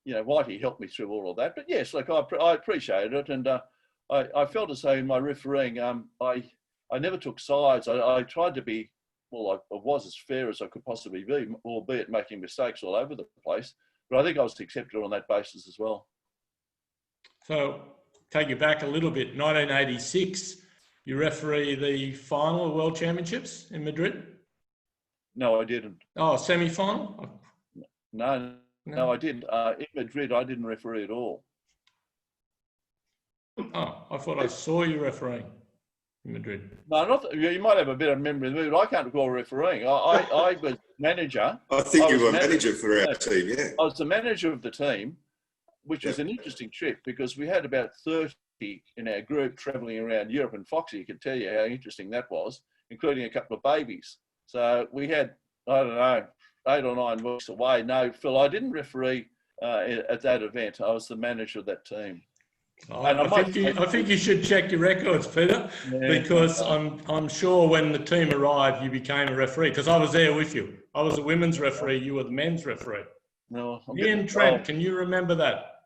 Whitey helped me through all of that. But yes, look, I appreciated it, and I felt as though in my refereeing, I never took sides. I tried to be. Well, I was as fair as I could possibly be, albeit making mistakes all over the place. But I think I was accepted on that basis as well. So, take you back a little bit. 1986, you referee the final of World Championships in Madrid? No, I didn't. Oh, semi-final? No, I didn't. In Madrid, I didn't referee at all. Oh, I thought I saw you refereeing. Madrid. No, you might have a bit of memory of the mood. I can't recall refereeing. I was manager. I think you were manager for our team, yeah. I was the manager of the team, which was an interesting trip because we had about 30 in our group travelling around Europe, and Foxy could tell you how interesting that was, including a couple of babies. So we had, 8 or 9 weeks away. No, Phil, I didn't referee at that event. I was the manager of that team. I think you should check your records, Peter, because I'm sure when the team arrived, you became a referee. Because I was there with you. I was the women's referee. You were the men's referee. No, Ian Trent, can you remember that?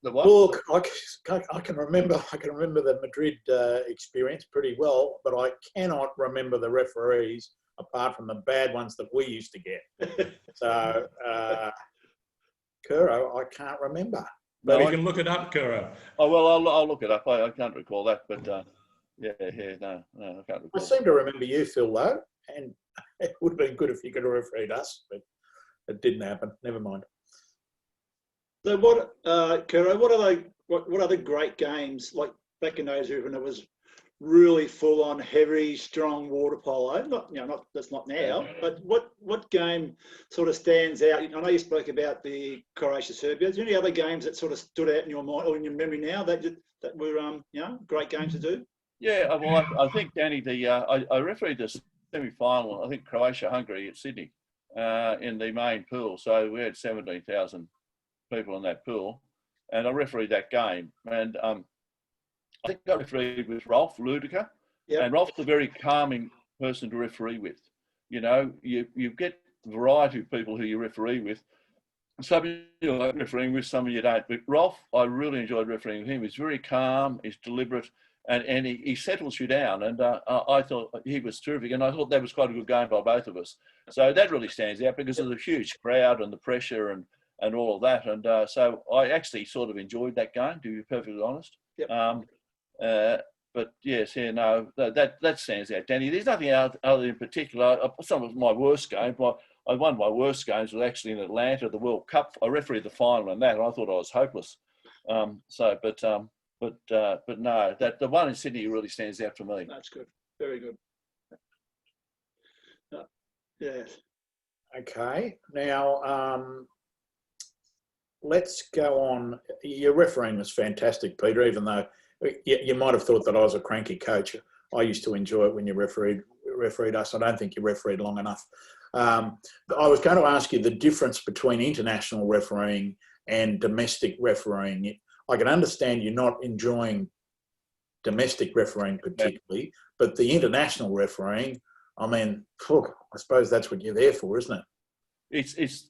Look, I can remember the Madrid experience pretty well, but I cannot remember the referees apart from the bad ones that we used to get. So Kerr, I can't remember. But No, you can look it up, Kerr. oh, well, I'll look it up. I can't recall that, but yeah, no, I can't I recall. seem to remember you, Phil, though, and it would have been good if you could have refereed us, but it didn't happen. Never mind. So what, Kerr, what other great games, like back in those days when it was really full on heavy, strong water polo? That's not now, but what game sort of stands out? I know you spoke about the Croatia-Serbia. Is there any other games that sort of stood out in your mind or in your memory now that were great games to do? Yeah, well, I think, Danny, I refereed the semi-final, I think Croatia-Hungary at Sydney in the main pool. So we had 17,000 people in that pool, and I refereed that game. And I think I refereed with Rolf Ludiker, and Rolf's a very calming person to referee with. You know, you get a variety of people who you referee with. Some you like refereeing with, some you don't. But Rolf, I really enjoyed refereeing with him. He's very calm, he's deliberate, and he settles you down. And I thought he was terrific, and I thought that was quite a good game by both of us. So that really stands out because of the huge crowd and the pressure and all of that. And so I actually sort of enjoyed that game, to be perfectly honest. But yes, that stands out, Danny. There's nothing other in particular. Some of my worst games, one of my worst games was actually in Atlanta, the World Cup. I refereed the final in that, and I thought I was hopeless. But no, that the one in Sydney really stands out for me. That's good. Very good. Yes. Okay. Now, let's go on. Your refereeing was fantastic, Peter, even though you might have thought that I was a cranky coach. I used to enjoy it when you refereed us. I don't think you refereed long enough. I was going to ask you the difference between international refereeing and domestic refereeing. I can understand you're not enjoying domestic refereeing particularly, but the international refereeing, I mean, I suppose that's what you're there for, isn't it?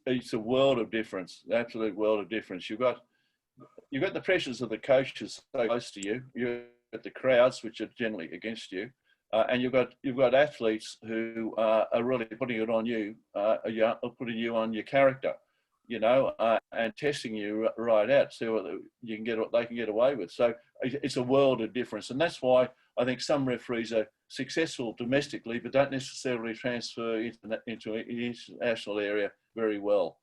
It's a world of difference, absolute world of difference. You've got the pressures of the coaches so close to you. You've got the crowds, which are generally against you, and you've got athletes who are really putting it on you, putting you on your character, and testing you right out, see what they can get away with. So it's a world of difference, and that's why I think some referees are successful domestically, but don't necessarily transfer into an international area very well.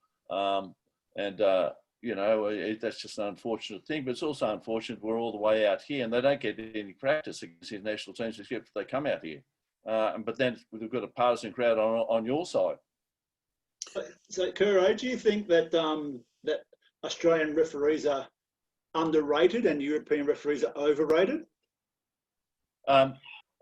That's just an unfortunate thing, but it's also unfortunate we're all the way out here and they don't get any practice against international teams except if they come out here. But then we've got a partisan crowd on your side. So, Kerr, do you think that that Australian referees are underrated and European referees are overrated?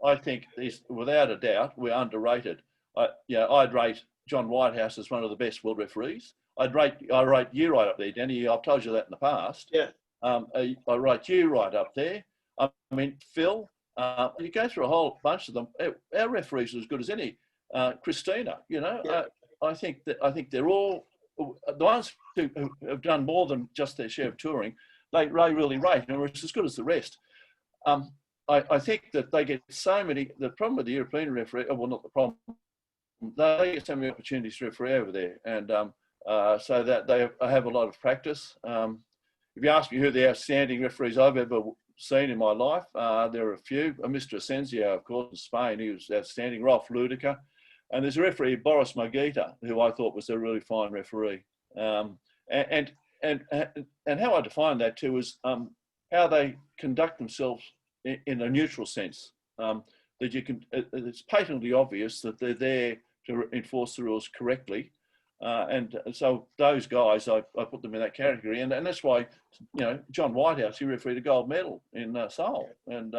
I think without a doubt we're underrated. I'd rate John Whitehouse as one of the best world referees. I rate you right up there, Danny. I've told you that in the past. Yeah. I rate you right up there. I mean, Phil. You go through a whole bunch of them. Our referees are as good as any. Christina, I think they're all the ones who have done more than just their share of touring. They really rate, and it's as good as the rest. I think that they get so many. The problem with the European referee, well, not the problem. They get so many opportunities to referee over there, and so that they have a lot of practice. If you ask me who the outstanding referees I've ever seen in my life, there are a few. Mr. Asensio, of course, in Spain, he was outstanding. Rolf Ludiker, and there's a referee, Boris Mogita, who I thought was a really fine referee. And how I define that too is how they conduct themselves in a neutral sense. That you can, it's patently obvious that they're there to enforce the rules correctly. And so those guys, I put them in that category. And that's why, John Whitehouse, he refereed a gold medal in Seoul. And,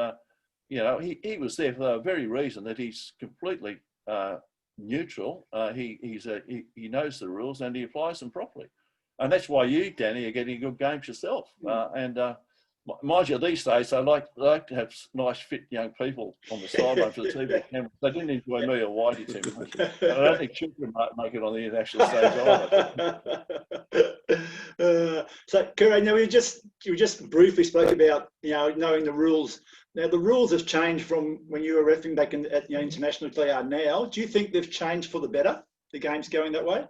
he was there for the very reason that he's completely neutral. He knows the rules and he applies them properly. And that's why you, Danny, are getting good games yourself. Mind you, these days, I like to have nice, fit young people on the sideline for the TV cameras. They didn't enjoy me or Whitey too much. And I don't think children might make it on the international stage either. So, Kerr, you just briefly spoke about knowing the rules. Now, the rules have changed from when you were reffing back at international they are now. Do you think they've changed for the better? The game's going that way?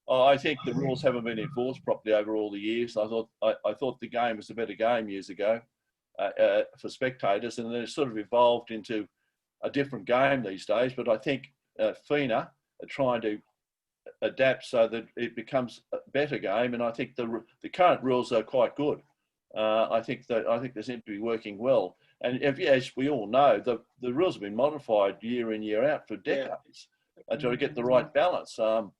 I think the rules haven't been enforced properly over all the years. I thought the game was a better game years ago for spectators, and then it sort of evolved into a different game these days. But I think FINA are trying to adapt so that it becomes a better game, and I think the current rules are quite good. I think they seem to be working well. And as we all know, the rules have been modified year in, year out for decades to get the right balance. But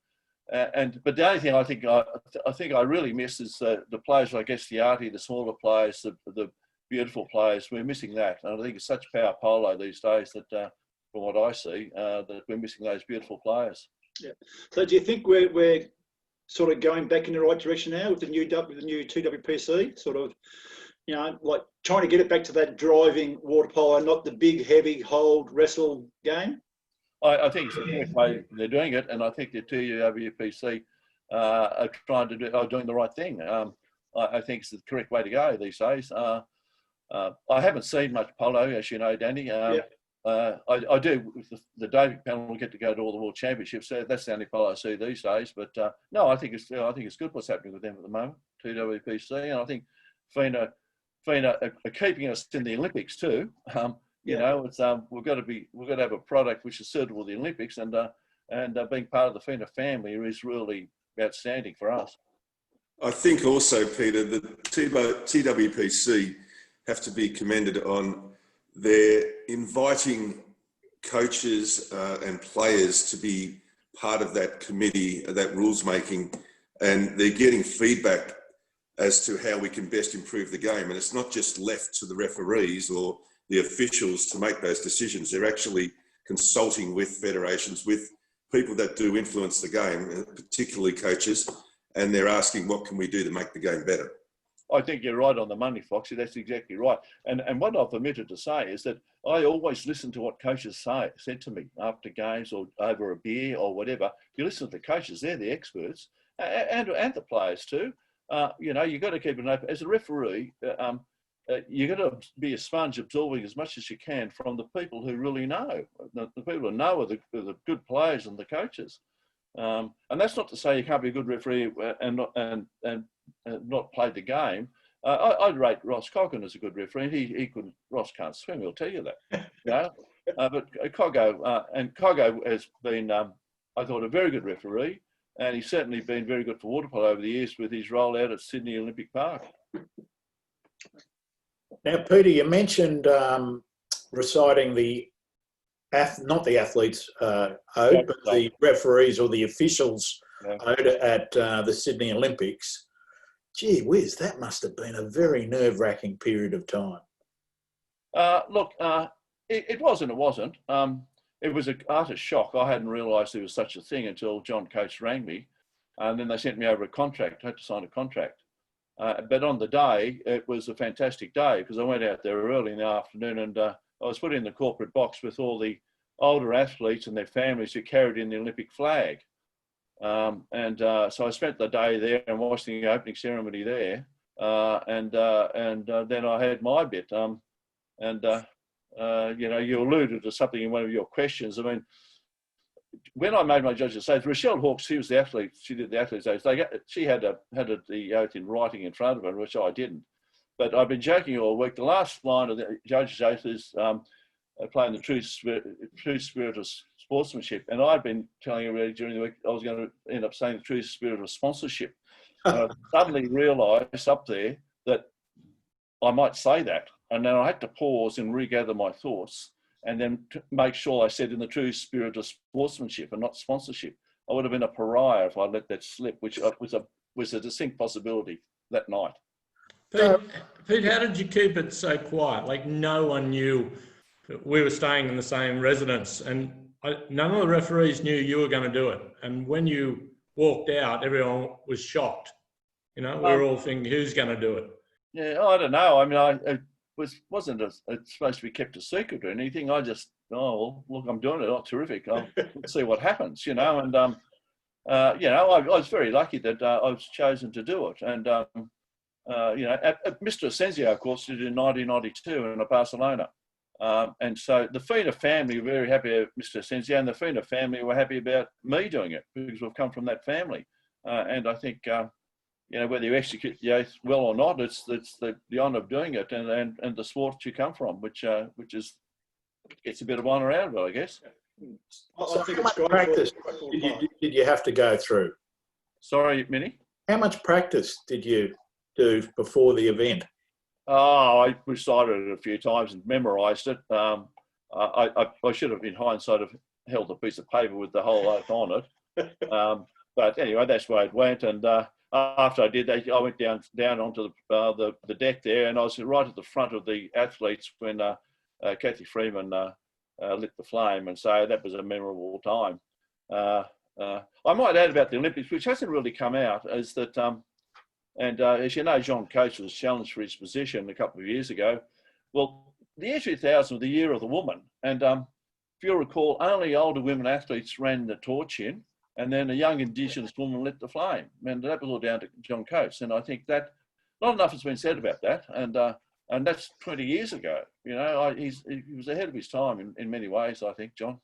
the only thing I think I really miss is the players like Epsiode, the smaller players, the beautiful players. We're missing that, and I think it's such power polo these days that, from what I see, that we're missing those beautiful players. Yeah. So do you think we're sort of going back in the right direction now with the new TWPC? Sort of, you know, like trying to get it back to that driving water polo, not the big, heavy, hold, wrestle game? I think it's the correct way they're doing it, and I think the WPC are doing the right thing. I think it's the correct way to go these days. I haven't seen much polo, as you know, Danny. I do. The Doping Panel will get to go to all the World Championships. So that's the only polo I see these days. But no, I think it's good what's happening with them at the moment, TWPC, and I think FINA are keeping us in the Olympics too. You know, it's we've got to have a product which is suitable to the Olympics, and being part of the FINA family is really outstanding for us. I think also, Peter, the TWPC have to be commended on their inviting coaches and players to be part of that committee, that rules making, and they're getting feedback as to how we can best improve the game. And it's not just left to the referees or the officials to make those decisions. They're actually consulting with federations, with people that do influence the game, particularly coaches, and they're asking, what can we do to make the game better? I think you're right on the money, Foxy. That's exactly right. And what I've omitted to say is that I always listen to what coaches said to me after games or over a beer or whatever. You listen to the coaches; they're the experts, and the players too. You know, you've got to keep an open. As a referee, you've got to be a sponge, absorbing as much as you can from the people who really know. The people who know are the good players and the coaches. And that's not to say you can't be a good referee and not play the game. I'd rate Ross Coggan as a good referee. Ross can't swim, he'll tell you that. You know? But Coggo has been, I thought, a very good referee, and he's certainly been very good for water polo over the years with his role out at Sydney Olympic Park. Now, Peter, you mentioned reciting not the athletes' ode, but the referees or the officials' ode at the Sydney Olympics. Gee whiz, that must have been a very nerve-wracking period of time. Look, it was and it wasn't. It was an utter shock. I hadn't realised there was such a thing until John Coates rang me, and then they sent me over a contract. I had to sign a contract. But on the day, it was a fantastic day because I went out there early in the afternoon, and I was put in the corporate box with all the older athletes and their families who carried in the Olympic flag. So I spent the day there and watched the opening ceremony there. And then I had my bit. You know, you alluded to something in one of your questions. I mean, when I made my judgment, say Rochelle Hawkes, she was the athlete. She did the athlete's oath. She had the oath in writing in front of her, which I didn't. But I've been joking all week. The last line of the judge's oath is playing the true spirit of sportsmanship. And I'd been telling everybody during the week I was going to end up saying the true spirit of sponsorship. I suddenly realised up there that I might say that. And then I had to pause and regather my thoughts and then make sure I said in the true spirit of sportsmanship and not sponsorship. I would have been a pariah if I let that slip, which was a distinct possibility that night. Pete, how did you keep it so quiet? Like no one knew. We were staying in the same residence, and none of the referees knew you were going to do it. And when you walked out, everyone was shocked. You know, we were all thinking, who's going to do it? Yeah, I don't know. I mean, it wasn't it's supposed to be kept a secret or anything. I just, well, look, I'm doing it. Oh, terrific. Let's see what happens, you know. And, you know, I was very lucky that I was chosen to do it. And, you know, Mr. Asensio, of course, did it in 1992 in Barcelona. And so the FINA family were very happy about Mr. Asensio, and the FINA family were happy about me doing it because we've come from that family. And I think, whether you execute the oath well or not, it's the honour of doing it and the sport you come from, which gets a bit of honour out of it, I guess. So how much practice did you have to go through? Sorry, Minnie? How much practice did you do before the event? Oh, I recited it a few times and memorised it. I should have, in hindsight, have held a piece of paper with the whole oath on it. But anyway, that's where it went. And after I did that, I went down onto the deck there, and I was right at the front of the athletes when Kathy Freeman lit the flame, and so that was a memorable time. I might add about the Olympics, which hasn't really come out, is that, as you know, John Coates was challenged for his position a couple of years ago. Well, the year 2000 was the year of the woman, and if you'll recall, only older women athletes ran the torch in, and then a young Indigenous woman lit the flame, and that was all down to John Coates. And I think that not enough has been said about that, and that's 20 years ago. You know, he was ahead of his time in many ways, I think, John.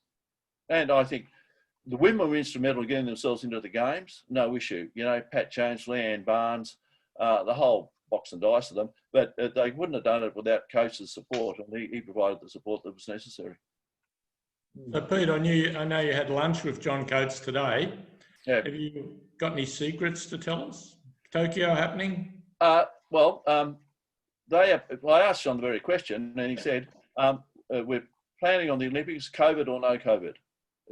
And I think the women were instrumental in getting themselves into the games, no issue. You know, Pat Jones, Leanne Barnes, the whole box and dice of them, but they wouldn't have done it without Coates' support, and he provided the support that was necessary. So Pete, I know you had lunch with John Coates today. Yeah. Have you got any secrets to tell us? Tokyo happening? I asked John the very question, and he said, we're planning on the Olympics, COVID or no COVID.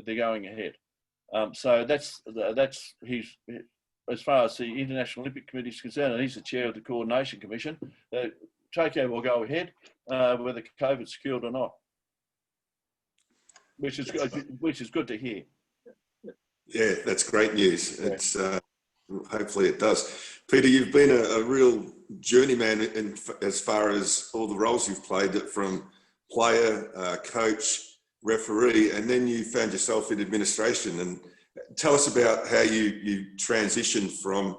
They're going ahead. So that's his, as far as the International Olympic Committee is concerned, and he's the chair of the Coordination Commission. Tokyo will go ahead, whether COVID's secured or not, which is good to hear. Yeah, that's great news. Yeah. It's hopefully it does. Peter, you've been a real journeyman as far as all the roles you've played, from player, coach, referee, and then you found yourself in administration. And tell us about how you transitioned from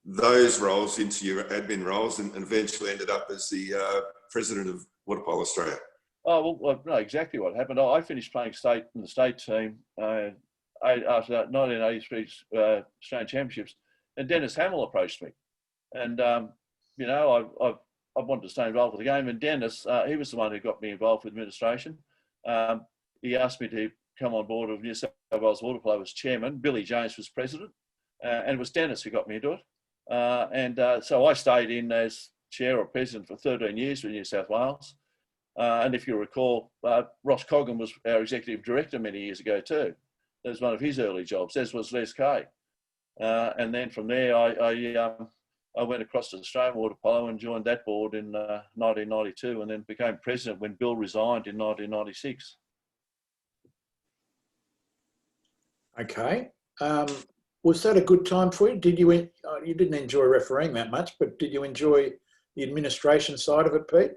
those roles into your admin roles and eventually ended up as the president of Water Polo Australia. Oh, well, I know exactly what happened. I finished playing in the state team after 1983 Australian Championships, and Dennis Hamill approached me. And, you know, I wanted to stay involved with the game. And Dennis, he was the one who got me involved with administration. He asked me to come on board of New South Wales Water Polo as chairman. Billy Jones was president, and it was Dennis who got me into it. So I stayed in as chair or president for 13 years with New South Wales. And if you recall, Ross Coggan was our executive director many years ago too. That was one of his early jobs, as was Les Kay. And then from there, I went across to Australian Water Polo and joined that board in 1992, and then became president when Bill resigned in 1996. Okay. Was that a good time for you? Did you didn't enjoy refereeing that much, but did you enjoy the administration side of it, Pete?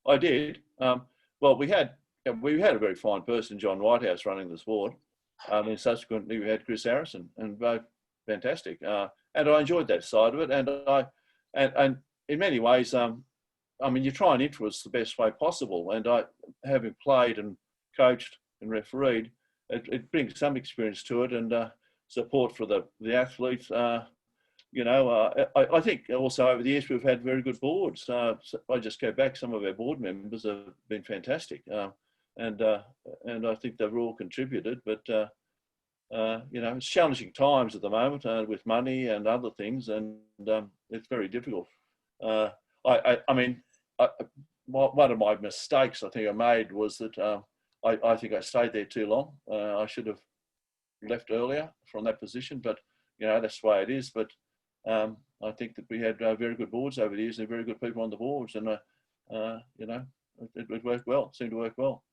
I did. Well, we had a very fine person, John Whitehouse, running this board. And subsequently, we had Chris Harrison, and both fantastic. And I enjoyed that side of it. And in many ways, I mean, you try and influence the best way possible. And having played and coached and refereed, it brings some experience to it, and support for the athletes. You know, I think also over the years we've had very good boards. So I just go back, some of our board members have been fantastic, and I think they've all contributed. But you know, it's challenging times at the moment with money and other things, and it's very difficult. I mean, one of my mistakes I think I made was that I think I stayed there too long. I should have left earlier from that position, but you know, that's the way it is. But I think that we had very good boards over the years and very good people on the boards, and you know, it worked well. It seemed to work well.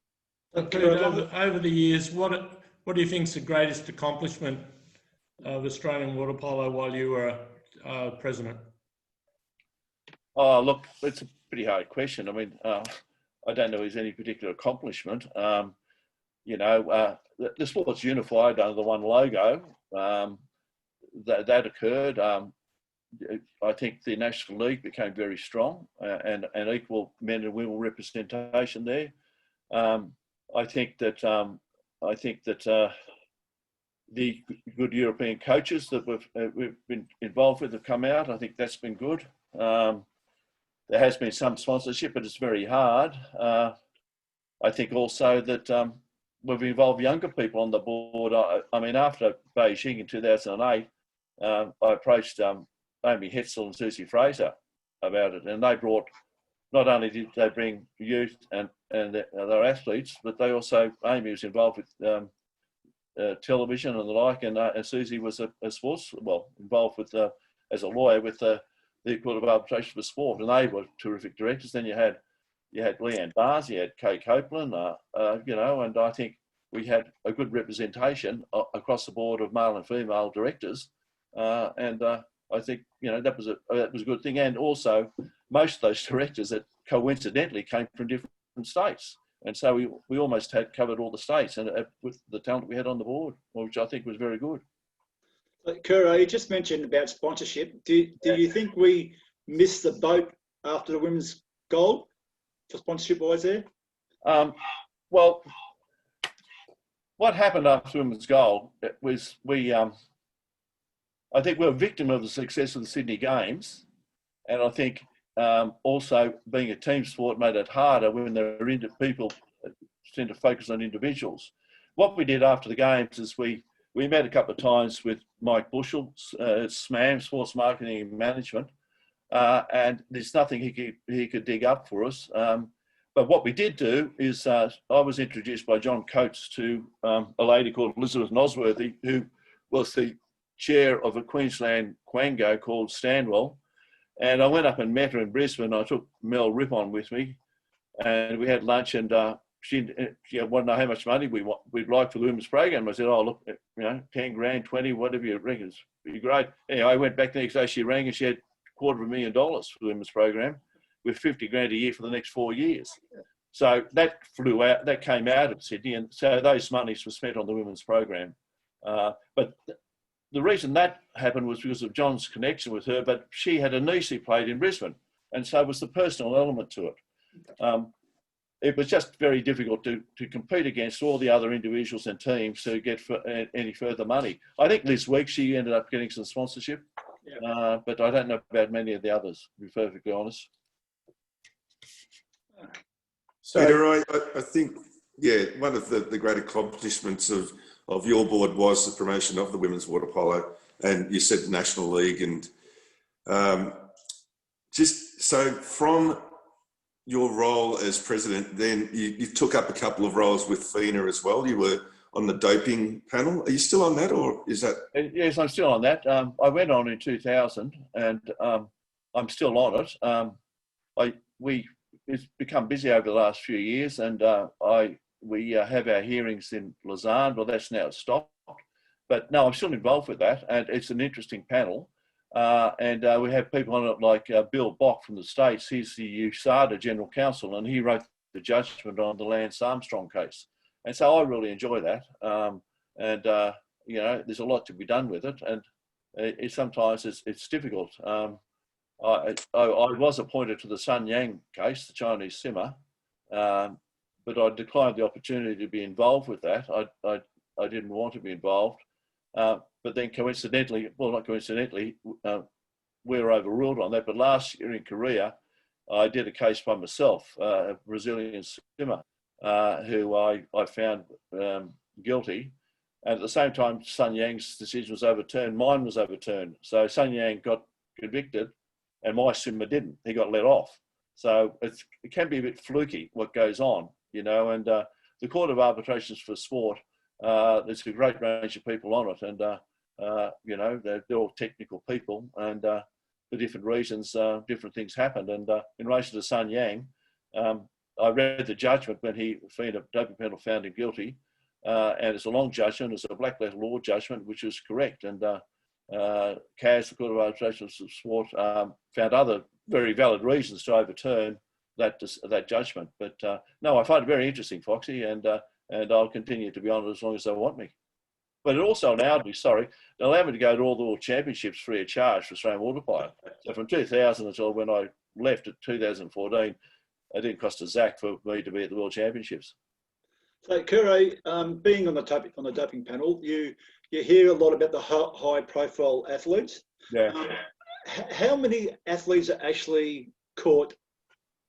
Over the years, what do you think is the greatest accomplishment of Australian Water Polo while you were president? Oh, look, it's a pretty hard question. I mean, I don't know if there's any particular accomplishment. You know, the sport's unified under the one logo. That occurred. I think the National League became very strong and equal men and women representation there. I think that the good European coaches that we've been involved with have come out. I think that's been good. There has been some sponsorship, but it's very hard. I think also that we've involved younger people on the board. I mean, after Beijing in 2008, I approached Amy Hetzel and Susie Fraser about it, and they brought, not only did they bring youth and their athletes, but they also, Amy was involved with television and the like, and Susie was a sports, well, involved with as a lawyer with the Court of Arbitration for Sport, and they were terrific directors. Then you had Leanne Barnes, you had Kay Copeland, you know, and I think we had a good representation across the board of male and female directors, and I think, you know, that was a good thing. And also, most of those directors that coincidentally came from different states. And so we almost had covered all the states, and with the talent we had on the board, which I think was very good. Kerr, you just mentioned about sponsorship. Do you think we missed the boat after the women's gold for sponsorship-wise there? Well, what happened after women's gold was I think we're a victim of the success of the Sydney Games, and I think also being a team sport made it harder when there into people tend to focus on individuals. What we did after the Games is we met a couple of times with Mike Bushell, SMAM, Sports Marketing and Management, and there's nothing he could dig up for us. But what we did do is I was introduced by John Coates to a lady called Elizabeth Nosworthy, who was the chair of a Queensland Quango called Stanwell. And I went up and met her in Brisbane. I took Mel Rippon with me, and we had lunch, and she wanted to know how much money we'd like for the women's program. I said, oh, look, you know, 10 grand, 20, whatever you reckon, it'd be great. Anyway, I went back the next day, she rang, and she had $250,000 for the women's program with 50 grand a year for the next 4 years. So that flew out, that came out of Sydney, and so those monies were spent on the women's program. But the reason that happened was because of John's connection with her, but she had a niece who played in Brisbane, and so was the personal element to it. It was just very difficult to compete against all the other individuals and teams to get any further money. I think Liz Weeks, she ended up getting some sponsorship, but I don't know about many of the others, to be perfectly honest. So, Peter, I think, yeah, one of the great accomplishments of your board was the promotion of the women's water polo, and you said the National League, and just so from your role as president, then you took up a couple of roles with FINA as well. You were on the doping panel. Are you still on that, or is that? Yes, I'm still on that. I went on in 2000, and I'm still on it. It's become busy over the last few years, and we have our hearings in Lausanne. Well, that's now stopped, but no, I'm still involved with that, and it's an interesting panel. And we have people on it like Bill Bock from the States. He's the USADA General Counsel, and he wrote the judgment on the Lance Armstrong case. And so I really enjoy that. You know, there's a lot to be done with it, and sometimes it's difficult. I was appointed to the Sun Yang case, the Chinese simmer, but I declined the opportunity to be involved with that. I didn't want to be involved. But then coincidentally, well, not coincidentally, we were overruled on that. But last year in Korea, I did a case by myself, a Brazilian swimmer, who I found guilty. And at the same time, Sun Yang's decision was overturned. Mine was overturned. So Sun Yang got convicted, and my swimmer didn't. He got let off. So it can be a bit fluky what goes on, you know. And the Court of Arbitrations for Sport, there's a great range of people on it, and you know, they're all technical people, and for different reasons, different things happened. And in relation to Sun Yang, I read the judgment when the FINA Doping Panel found him guilty, and it's a long judgment, it's a black letter law judgment, which is correct. And CAS, the Court of Arbitration for Sport, found other very valid reasons to overturn that judgment. But no, I find it very interesting, Foxy, and I'll continue to be on it as long as they want me. But it also allowed me to go to all the World Championships free of charge for Australian water polo. So from 2000 until when I left at 2014, it didn't cost a zack for me to be at the World Championships. So, Kerr, being on the doping panel, you you hear a lot about the high profile athletes. Yeah. How many athletes are actually caught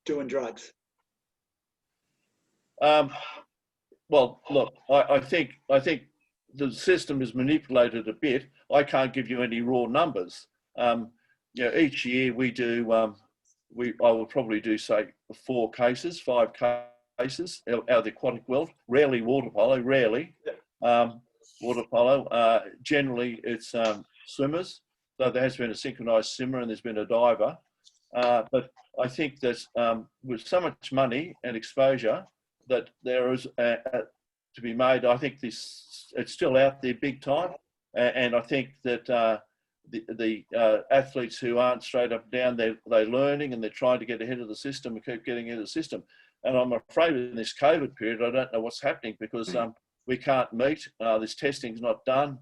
doing drugs? Well, look, I think the system is manipulated a bit. I can't give you any raw numbers. Each year we do, I will probably do, say, 5 cases out of the aquatic world. Rarely water polo, water polo. Generally, it's swimmers. So there has been a synchronised swimmer and there's been a diver. But I think that with so much money and exposure that there is to be made, I think it's still out there big time. And I think that the athletes who aren't straight up and down, they're learning and they're trying to get ahead of the system and keep getting ahead of the system. And I'm afraid in this COVID period, I don't know what's happening because we can't meet. This testing's not done.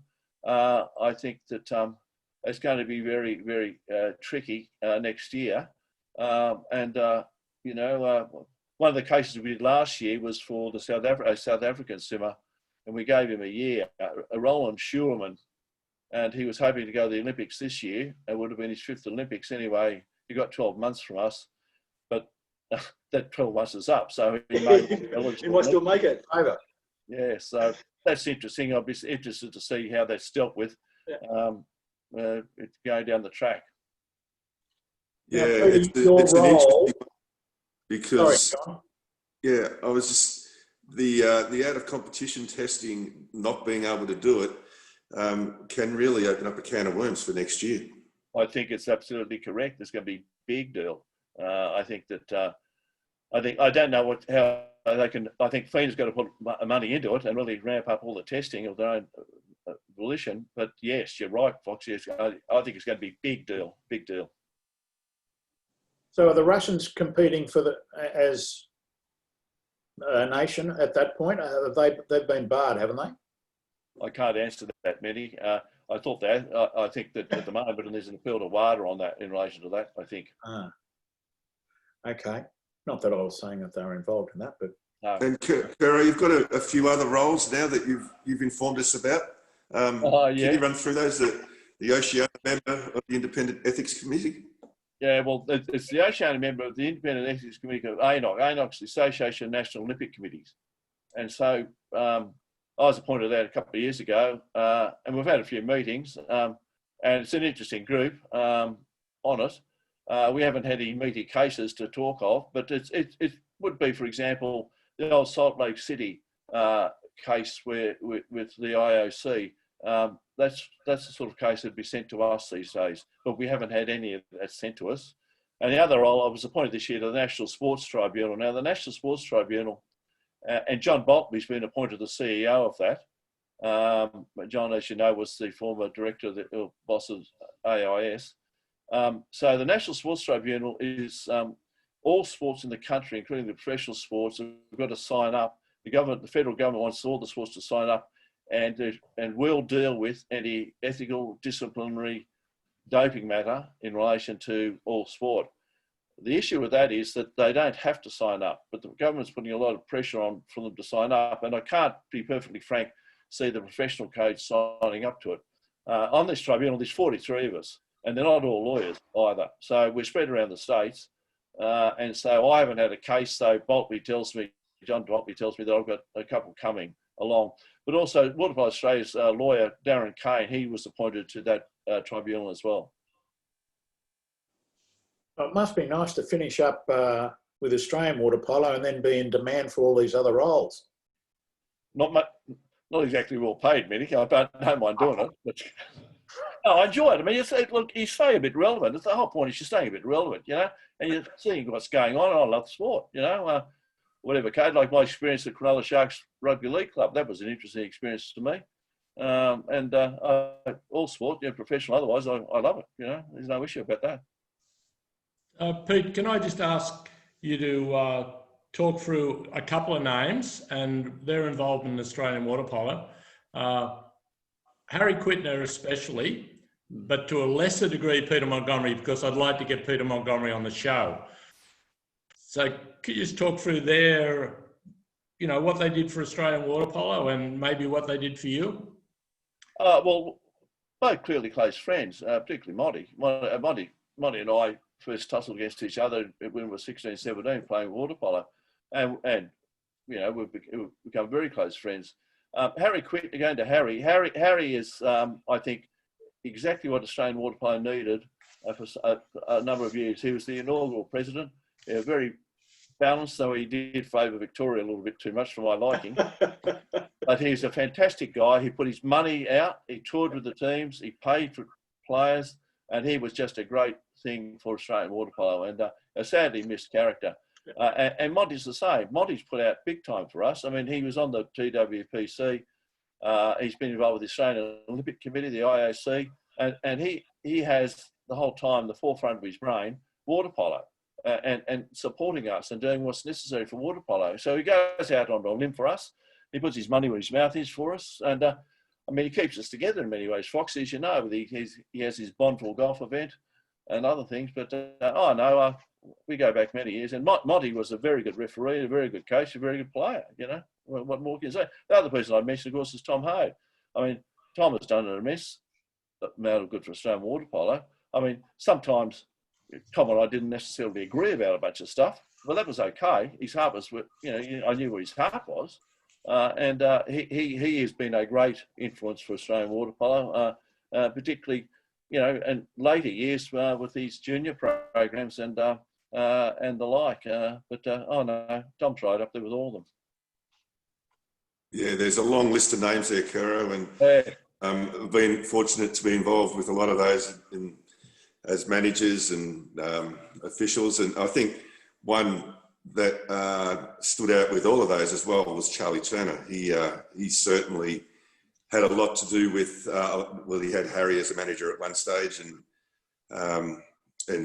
I think that it's going to be very, very tricky next year. One of the cases we did last year was for the South African swimmer, and we gave him a year, a Roland Schuurman, and he was hoping to go to the Olympics this year. It would have been his 5th Olympics anyway. He got 12 months from us, but that 12 months is up, so he might still make it over. Yeah, so that's interesting. I'll be interested to see how that's dealt with. It's going down the track. Yeah, it's an interesting because Sorry, I was just the out of competition testing not being able to do it can really open up a can of worms for next year. I think it's absolutely correct. It's going to be a big deal. I think that I don't know how they can. I think FINA's got to put money into it and really ramp up all the testing of their own volition. But yes, you're right, Fox. Yes, I think it's going to be big deal. So are the Russians competing as a nation at that point? They've been barred, haven't they? I can't answer that, Mitty. I thought that. I think that at the moment, and there's an appeal to WADA on that in relation to that, I think. Okay. Not that I was saying that they were involved in that, but... No. And Kerr, you've got a few other roles now that you've informed us about. Yeah. Can you run through those? The Oceania member of the Independent Ethics Committee? Yeah, well, it's the Oceania member of the Independent Ethics Committee of ANOC. ANOC's the Association of National Olympic Committees. And so I was appointed that a couple of years ago, and we've had a few meetings, and it's an interesting group on it. We haven't had any meaty cases to talk of, but it would be, for example, the old Salt Lake City case with the IOC. That's the sort of case that'd be sent to us these days, but we haven't had any of that sent to us. And the other role, I was appointed this year to the National Sports Tribunal. Now, the National Sports Tribunal, and John Bolton's been appointed the CEO of that. John, as you know, was the former director of the boss of AIS. So the National Sports Tribunal is all sports in the country, including the professional sports, have got to sign up. The federal government wants all the sports to sign up, and we'll deal with any ethical, disciplinary, doping matter in relation to all sport. The issue with that is that they don't have to sign up, but the government's putting a lot of pressure on for them to sign up, and I can't, be perfectly frank, see the professional code signing up to it. On this tribunal, there's 43 of us, and they're not all lawyers either. So we're spread around the states, and so I haven't had a case, though John Bolton tells me that I've got a couple coming along. But also, Water Polo Australia's lawyer, Darren Kane, he was appointed to that tribunal as well. It must be nice to finish up with Australian water polo and then be in demand for all these other roles. Not exactly well paid, Mitty. I don't mind doing it. But no, I enjoy it. I mean, look, you stay a bit relevant. That's the whole point, is you're staying a bit relevant, you know, and you're seeing what's going on. I love sport, you know. Whatever code, like my experience at Cronulla Sharks Rugby League Club, that was an interesting experience to me. All sport, professional, otherwise, I love it, you know. There's no issue about that. Pete, can I just ask you to talk through a couple of names, and they're involved in Australian water polo. Harry Quitner especially, but to a lesser degree Peter Montgomery, because I'd like to get Peter Montgomery on the show. So could you just talk through what they did for Australian water polo and maybe what they did for you? Well, both clearly close friends, particularly Monty. Monty and I first tussled against each other when we were 16, 17 playing water polo. And you know, we've become very close friends. Harry quit, again to Harry. Harry is, I think, exactly what Australian water polo needed for a number of years. He was the inaugural president, very balanced, though he did favour Victoria a little bit too much for my liking. But he's a fantastic guy. He put his money out, he toured with the teams, he paid for players, and he was just a great thing for Australian water polo, and a sadly missed character. And Monty's the same. Monty's put out big time for us. I mean, he was on the TWPC. He's been involved with the Australian Olympic Committee, the IOC, and he has the whole time the forefront of his brain water polo, and supporting us and doing what's necessary for water polo. So he goes out on a limb for us. He puts his money where his mouth is for us, and I mean, he keeps us together in many ways. Foxy, as you know, he has his Bonneville golf event and other things. But we go back many years, and Monty was a very good referee, a very good coach, a very good player. You know, what more can you say? The other person I mentioned, of course, is Tom Hode. I mean, Tom has done an immense amount of good for Australian water polo. I mean, sometimes Tom and I didn't necessarily agree about a bunch of stuff, but that was okay. His heart was, you know, I knew where his heart was, and he has been a great influence for Australian water polo, particularly, you know, and later years with these junior programs and the like. Oh no, Tom's right up there with all of them. Yeah, there's a long list of names there, Kerr, and I've been fortunate to be involved with a lot of those as managers and officials. And I think one that stood out with all of those as well was Charlie Turner. He certainly had a lot to do with, well, he had Harry as a manager at one stage, and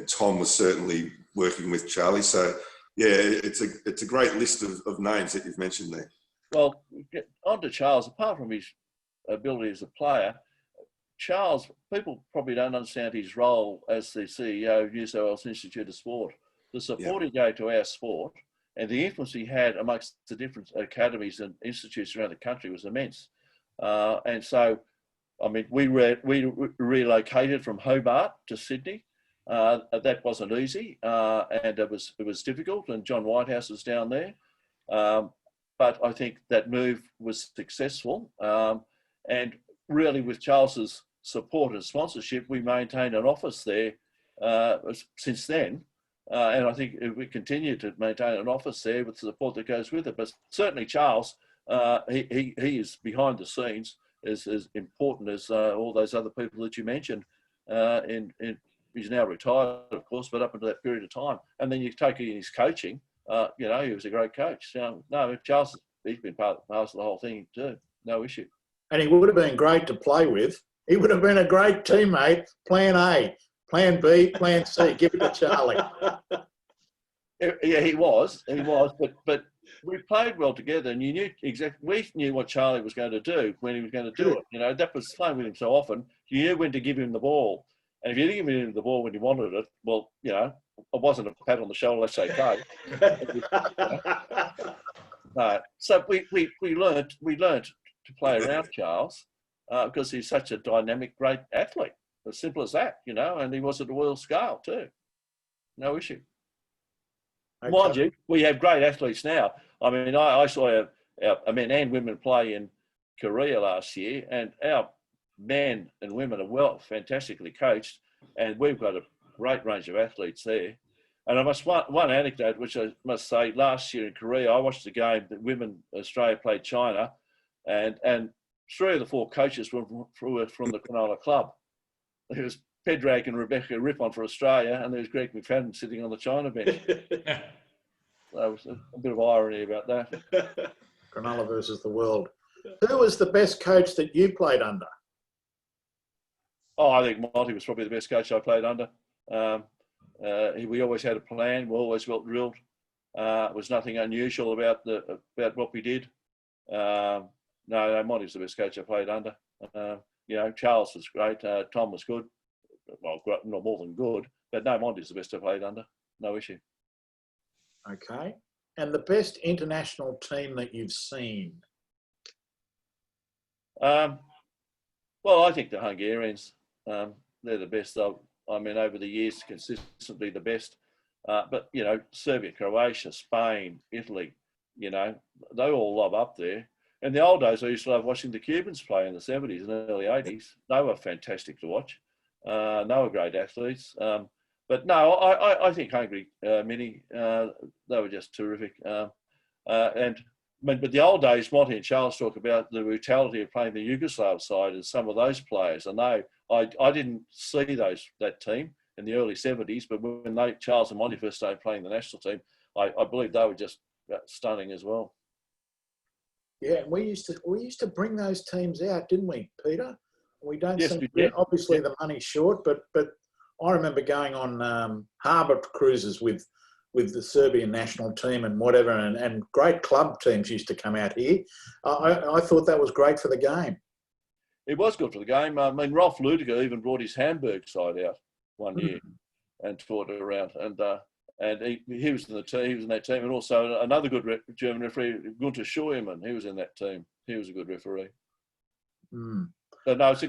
Tom was certainly working with Charlie. So yeah, it's a great list of names that you've mentioned there. Well, on to Charles. Apart from his ability as a player, Charles, people probably don't understand his role as the CEO of New South Wales Institute of Sport. The support he gave to our sport and the influence he had amongst the different academies and institutes around the country was immense. And so, I mean, we relocated from Hobart to Sydney. That wasn't easy, and it was difficult. And John Whitehouse was down there, but I think that move was successful. And really, with Charles's support and sponsorship, we maintained an office there since then. And I think we continue to maintain an office there with the support that goes with it. But certainly, Charles, he is behind the scenes as important as all those other people that you mentioned. He's now retired, of course, but up until that period of time. And then you take in his coaching, you know, he was a great coach. No, Charles, he's been part of the whole thing too. No issue. And he would have been great to play with. He would have been a great teammate. Plan A, Plan B, Plan C. Give it to Charlie. Yeah, he was, but we played well together, and you knew exactly. We knew what Charlie was going to do when he was going to do it. You know, that was playing with him so often. You knew when to give him the ball, and if you didn't give him the ball when he wanted it, well, you know, it wasn't a pat on the shoulder. Let's say okay. So we learnt to play around Charles because he's such a dynamic, great athlete. As simple as that, you know, and he was at a world scale too. No issue. Okay. Mind you, we have great athletes now. I mean, I saw our men and women play in Korea last year, and our men and women are fantastically coached, and we've got a great range of athletes there. And I must one anecdote, which I must say, last year in Korea, I watched the game that women Australia played China, and 3 of the 4 coaches were from the Cronulla club. There was Pedrag and Rebecca Rippon for Australia, and there was Greg McFadden sitting on the China bench. There was a bit of irony about that. Cronulla versus the world. Who was the best coach that you played under? Oh, I think Monty was probably the best coach I played under. We always had a plan. We always well drilled. There was nothing unusual about what we did. No, Monty was the best coach I played under. You know, Charles was great. Tom was good. Well, not more than good. But no, Monty's the best I played under. No issue. Okay. And the best international team that you've seen? Well, I think the Hungarians, they're the best. I mean, over the years, consistently the best. But, you know, Serbia, Croatia, Spain, Italy, you know, they all lob up there. In the old days, I used to love watching the Cubans play in the 70s and early 80s. They were fantastic to watch. They were great athletes. But no, I think Hungary, Mini, they were just terrific. But the old days, Monty and Charles talk about the brutality of playing the Yugoslav side and some of those players. And I didn't see that team in the early 70s, but when Charles and Monty first started playing the national team, I believe they were just stunning as well. Yeah, we used to bring those teams out, didn't we, Peter? We don't Yes, seem we to, did. obviously the money's short, but I remember going on harbour cruises with the Serbian national team and whatever, and great club teams used to come out here. I thought that was great for the game. It was good for the game. I mean, Rolf Ludiger even brought his Hamburg side out one year and toured it around. And he was in the team. He was in that team, and also another good German referee, Gunther Scheuermann. He was in that team. He was a good referee. So no, it's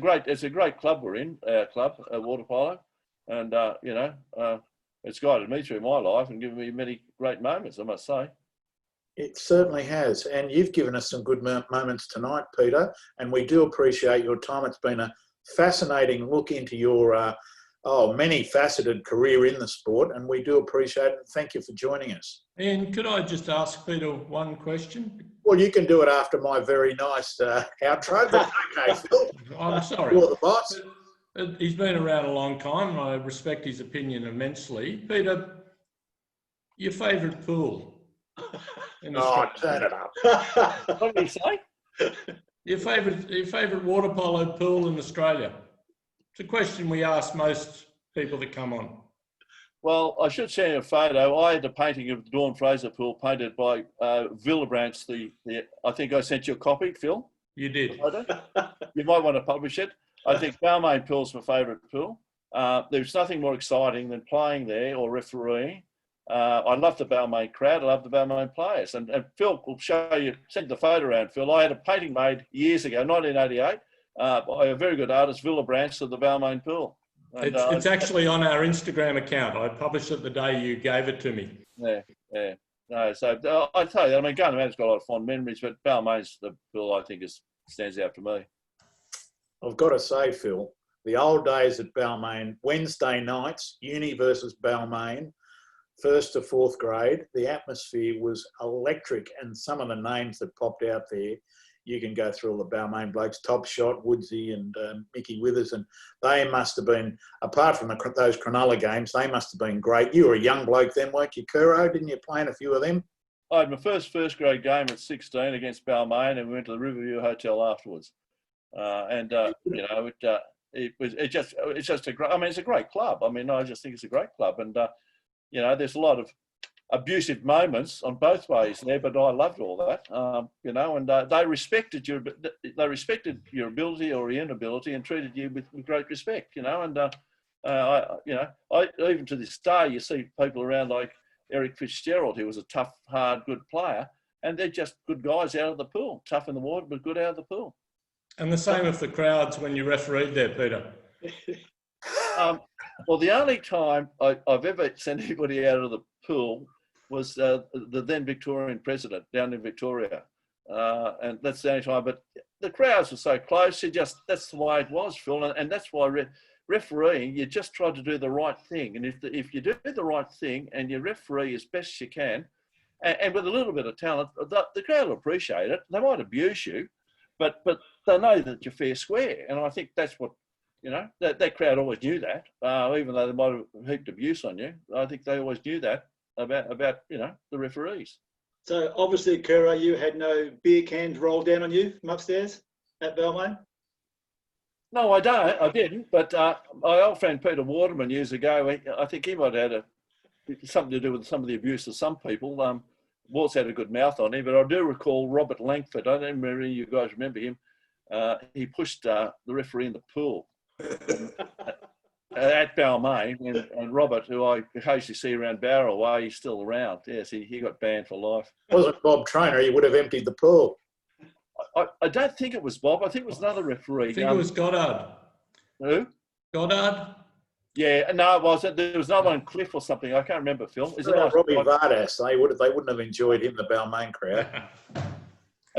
a great club we're in. Our club, water polo, and you know, it's guided me through my life and given me many great moments, I must say. It certainly has, and you've given us some good moments tonight, Peter, and we do appreciate your time. It's been a fascinating look into your many-faceted career in the sport, and we do appreciate it. Thank you for joining us. And could I just ask Peter one question? Well, you can do it after my very nice outro, but okay, Phil. I'm sorry. You're the boss. He's been around a long time, and I respect his opinion immensely. Peter, your favourite pool? Turn it up. What did he say? Your favourite water polo pool in Australia? It's a question we ask most people that come on. Well, I should share a photo. I had a painting of the Dawn Fraser pool painted by Villebrands. I think I sent you a copy, Phil. You did. You might want to publish it. I think Balmain Pool's my favourite pool. There's nothing more exciting than playing there or refereeing. I love the Balmain crowd. I love the Balmain players. And Phil will show you, send the photo around, Phil. I had a painting made years ago, 1988, by a very good artist, Villebrands, of the Balmain Pool. And, it's actually on our Instagram account. I published it the day you gave it to me. Yeah. No, so I tell you, I mean, Gunnerman's got a lot of fond memories, but Balmain's the pool I think stands out for me. I've got to say, Phil, the old days at Balmain, Wednesday nights, uni versus Balmain, 1st to 4th grade, the atmosphere was electric, and some of the names that popped out there, you can go through all the Balmain blokes, Top Shot, Woodsy and Mickey Withers, and they must have been, apart from those Cronulla games, they must have been great. You were a young bloke then, weren't you, Kerr? Didn't you play in a few of them? I had my first grade game at 16 against Balmain, and we went to the Riverview Hotel afterwards. You know, it's just a great, I mean, it's a great club. I mean, I just think it's a great club. And, you know, there's a lot of abusive moments on both ways there, but I loved all that, you know, and they respected your ability or your inability and treated you with great respect, you know, and, I even to this day, you see people around like Eric Fitzgerald, who was a tough, hard, good player, and they're just good guys out of the pool, tough in the water, but good out of the pool. And the same with the crowds when you refereed there, Peter. Well, the only time I've ever sent anybody out of the pool was the then Victorian president down in Victoria. And that's the only time. But the crowds were so close. That's the way it was, Phil. And that's why refereeing, you just try to do the right thing. And if you do the right thing and you referee as best you can, and with a little bit of talent, the crowd will appreciate it. They might abuse you, but they know that you're fair square. And I think that's what, you know, that crowd always knew that, even though they might have heaped abuse on you. I think they always knew that about you know, the referees. So obviously, Kerr, you had no beer cans rolled down on you from upstairs at Balmain? No, I didn't. But my old friend Peter Waterman years ago, I think he might have had something to do with some of the abuse of some people. Waltz had a good mouth on him, but I do recall Robert Langford. I don't remember if you guys remember him. He pushed the referee in the pool at Balmain, and Robert, who I occasionally see around Barrow Way, he's still around. Yes, he got banned for life. Wasn't Bob Trainer, he would have emptied the pool. I don't think it was Bob. I think it was another referee. I think it was Goddard. Who? Goddard? Yeah, no, it wasn't. There was another one, Cliff or something. I can't remember, Phil. Is it nice? Robbie Vardas? They wouldn't have enjoyed him, the Balmain crowd.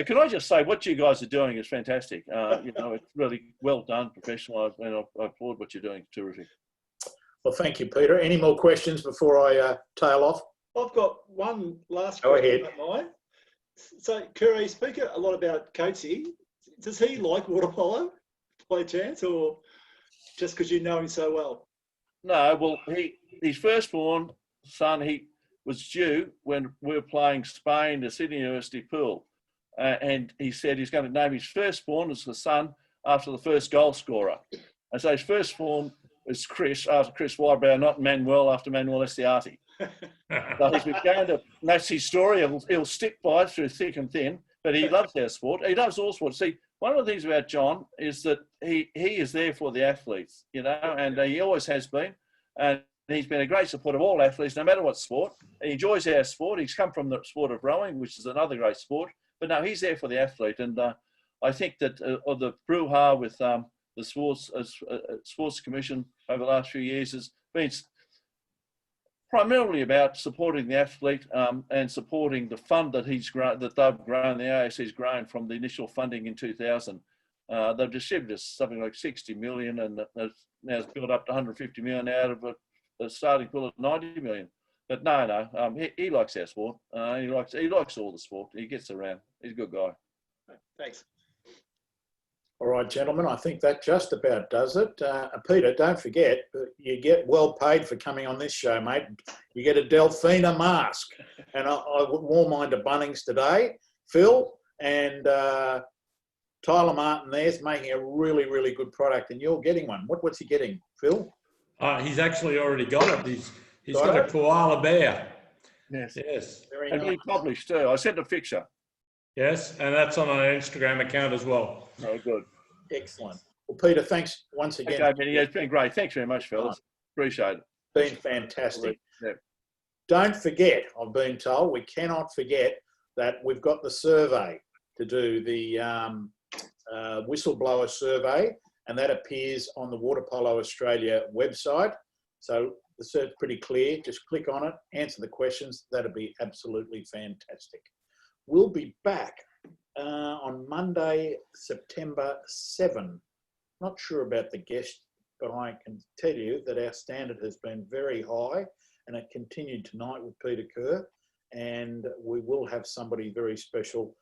Can I just say what you guys are doing is fantastic. It's really well done, professional, and I applaud what you're doing. Terrific. Well, thank you, Peter. Any more questions before I tail off? I've got one last Go question. ahead. Mine. So, Kerr, you speak a lot about coaching. Does he like water polo by chance, or just because you know him so well? No, well, his firstborn son, he was due when we were playing Spain, the Sydney University pool. And he said he's going to name his firstborn as the son after the first goal scorer. And so his firstborn is Chris, after Chris Wybrow, not Manuel, after Manuel Estiati. So he's been going to, and that's his story. He'll stick by it through thick and thin, but he loves our sport. He loves all sports. See, one of the things about John is that he is there for the athletes, and he always has been. And he's been a great supporter of all athletes, no matter what sport. He enjoys our sport. He's come from the sport of rowing, which is another great sport. But no, he's there for the athlete. And I think that the brouhaha with the Sports Commission over the last few years has been primarily about supporting the athlete and supporting the fund that they've grown, the ASC's grown from the initial funding in 2000. They've distributed something like 60 million, and now it's built up to 150 million out of a starting pool of 90 million. But no, he likes our sport. He likes all the sport. He gets around. He's a good guy. Thanks. All right, gentlemen, I think that just about does it. Peter, don't forget, you get well paid for coming on this show, mate. You get a Delphina mask. And I wore mine to Bunnings today. Phil and Tyler Martin there's making a really, really good product, and you're getting one. What's he getting, Phil? He's actually already got it. He's got a koala bear. Yes. Very And nice. he published too. I sent a picture. Yes, and that's on our Instagram account as well. Oh, good. Excellent. Well, Peter, thanks once again. Okay, Benny, it's been great. Thanks very much, fellas. Appreciate it. Been fantastic. Yeah. Don't forget, I've been told, we cannot forget that we've got the survey to do, the whistleblower survey, and that appears on the Water Polo Australia website. So the search pretty clear. Just click on it, answer the questions. That'd be absolutely fantastic. We'll be back on Monday, September 7. Not sure about the guest, but I can tell you that our standard has been very high, and it continued tonight with Peter Kerr, and we will have somebody very special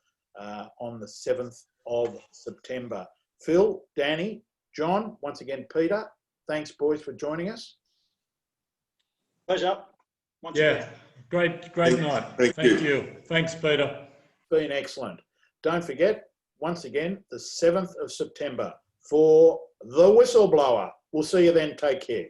on the 7th of September. Phil, Danny, John, once again, Peter, thanks, boys, for joining us. Pleasure. Once again. Great night. Thank you. Thanks, Peter. Been excellent. Don't forget, once again, the 7th of September for the Whistleblower. We'll see you then. Take care.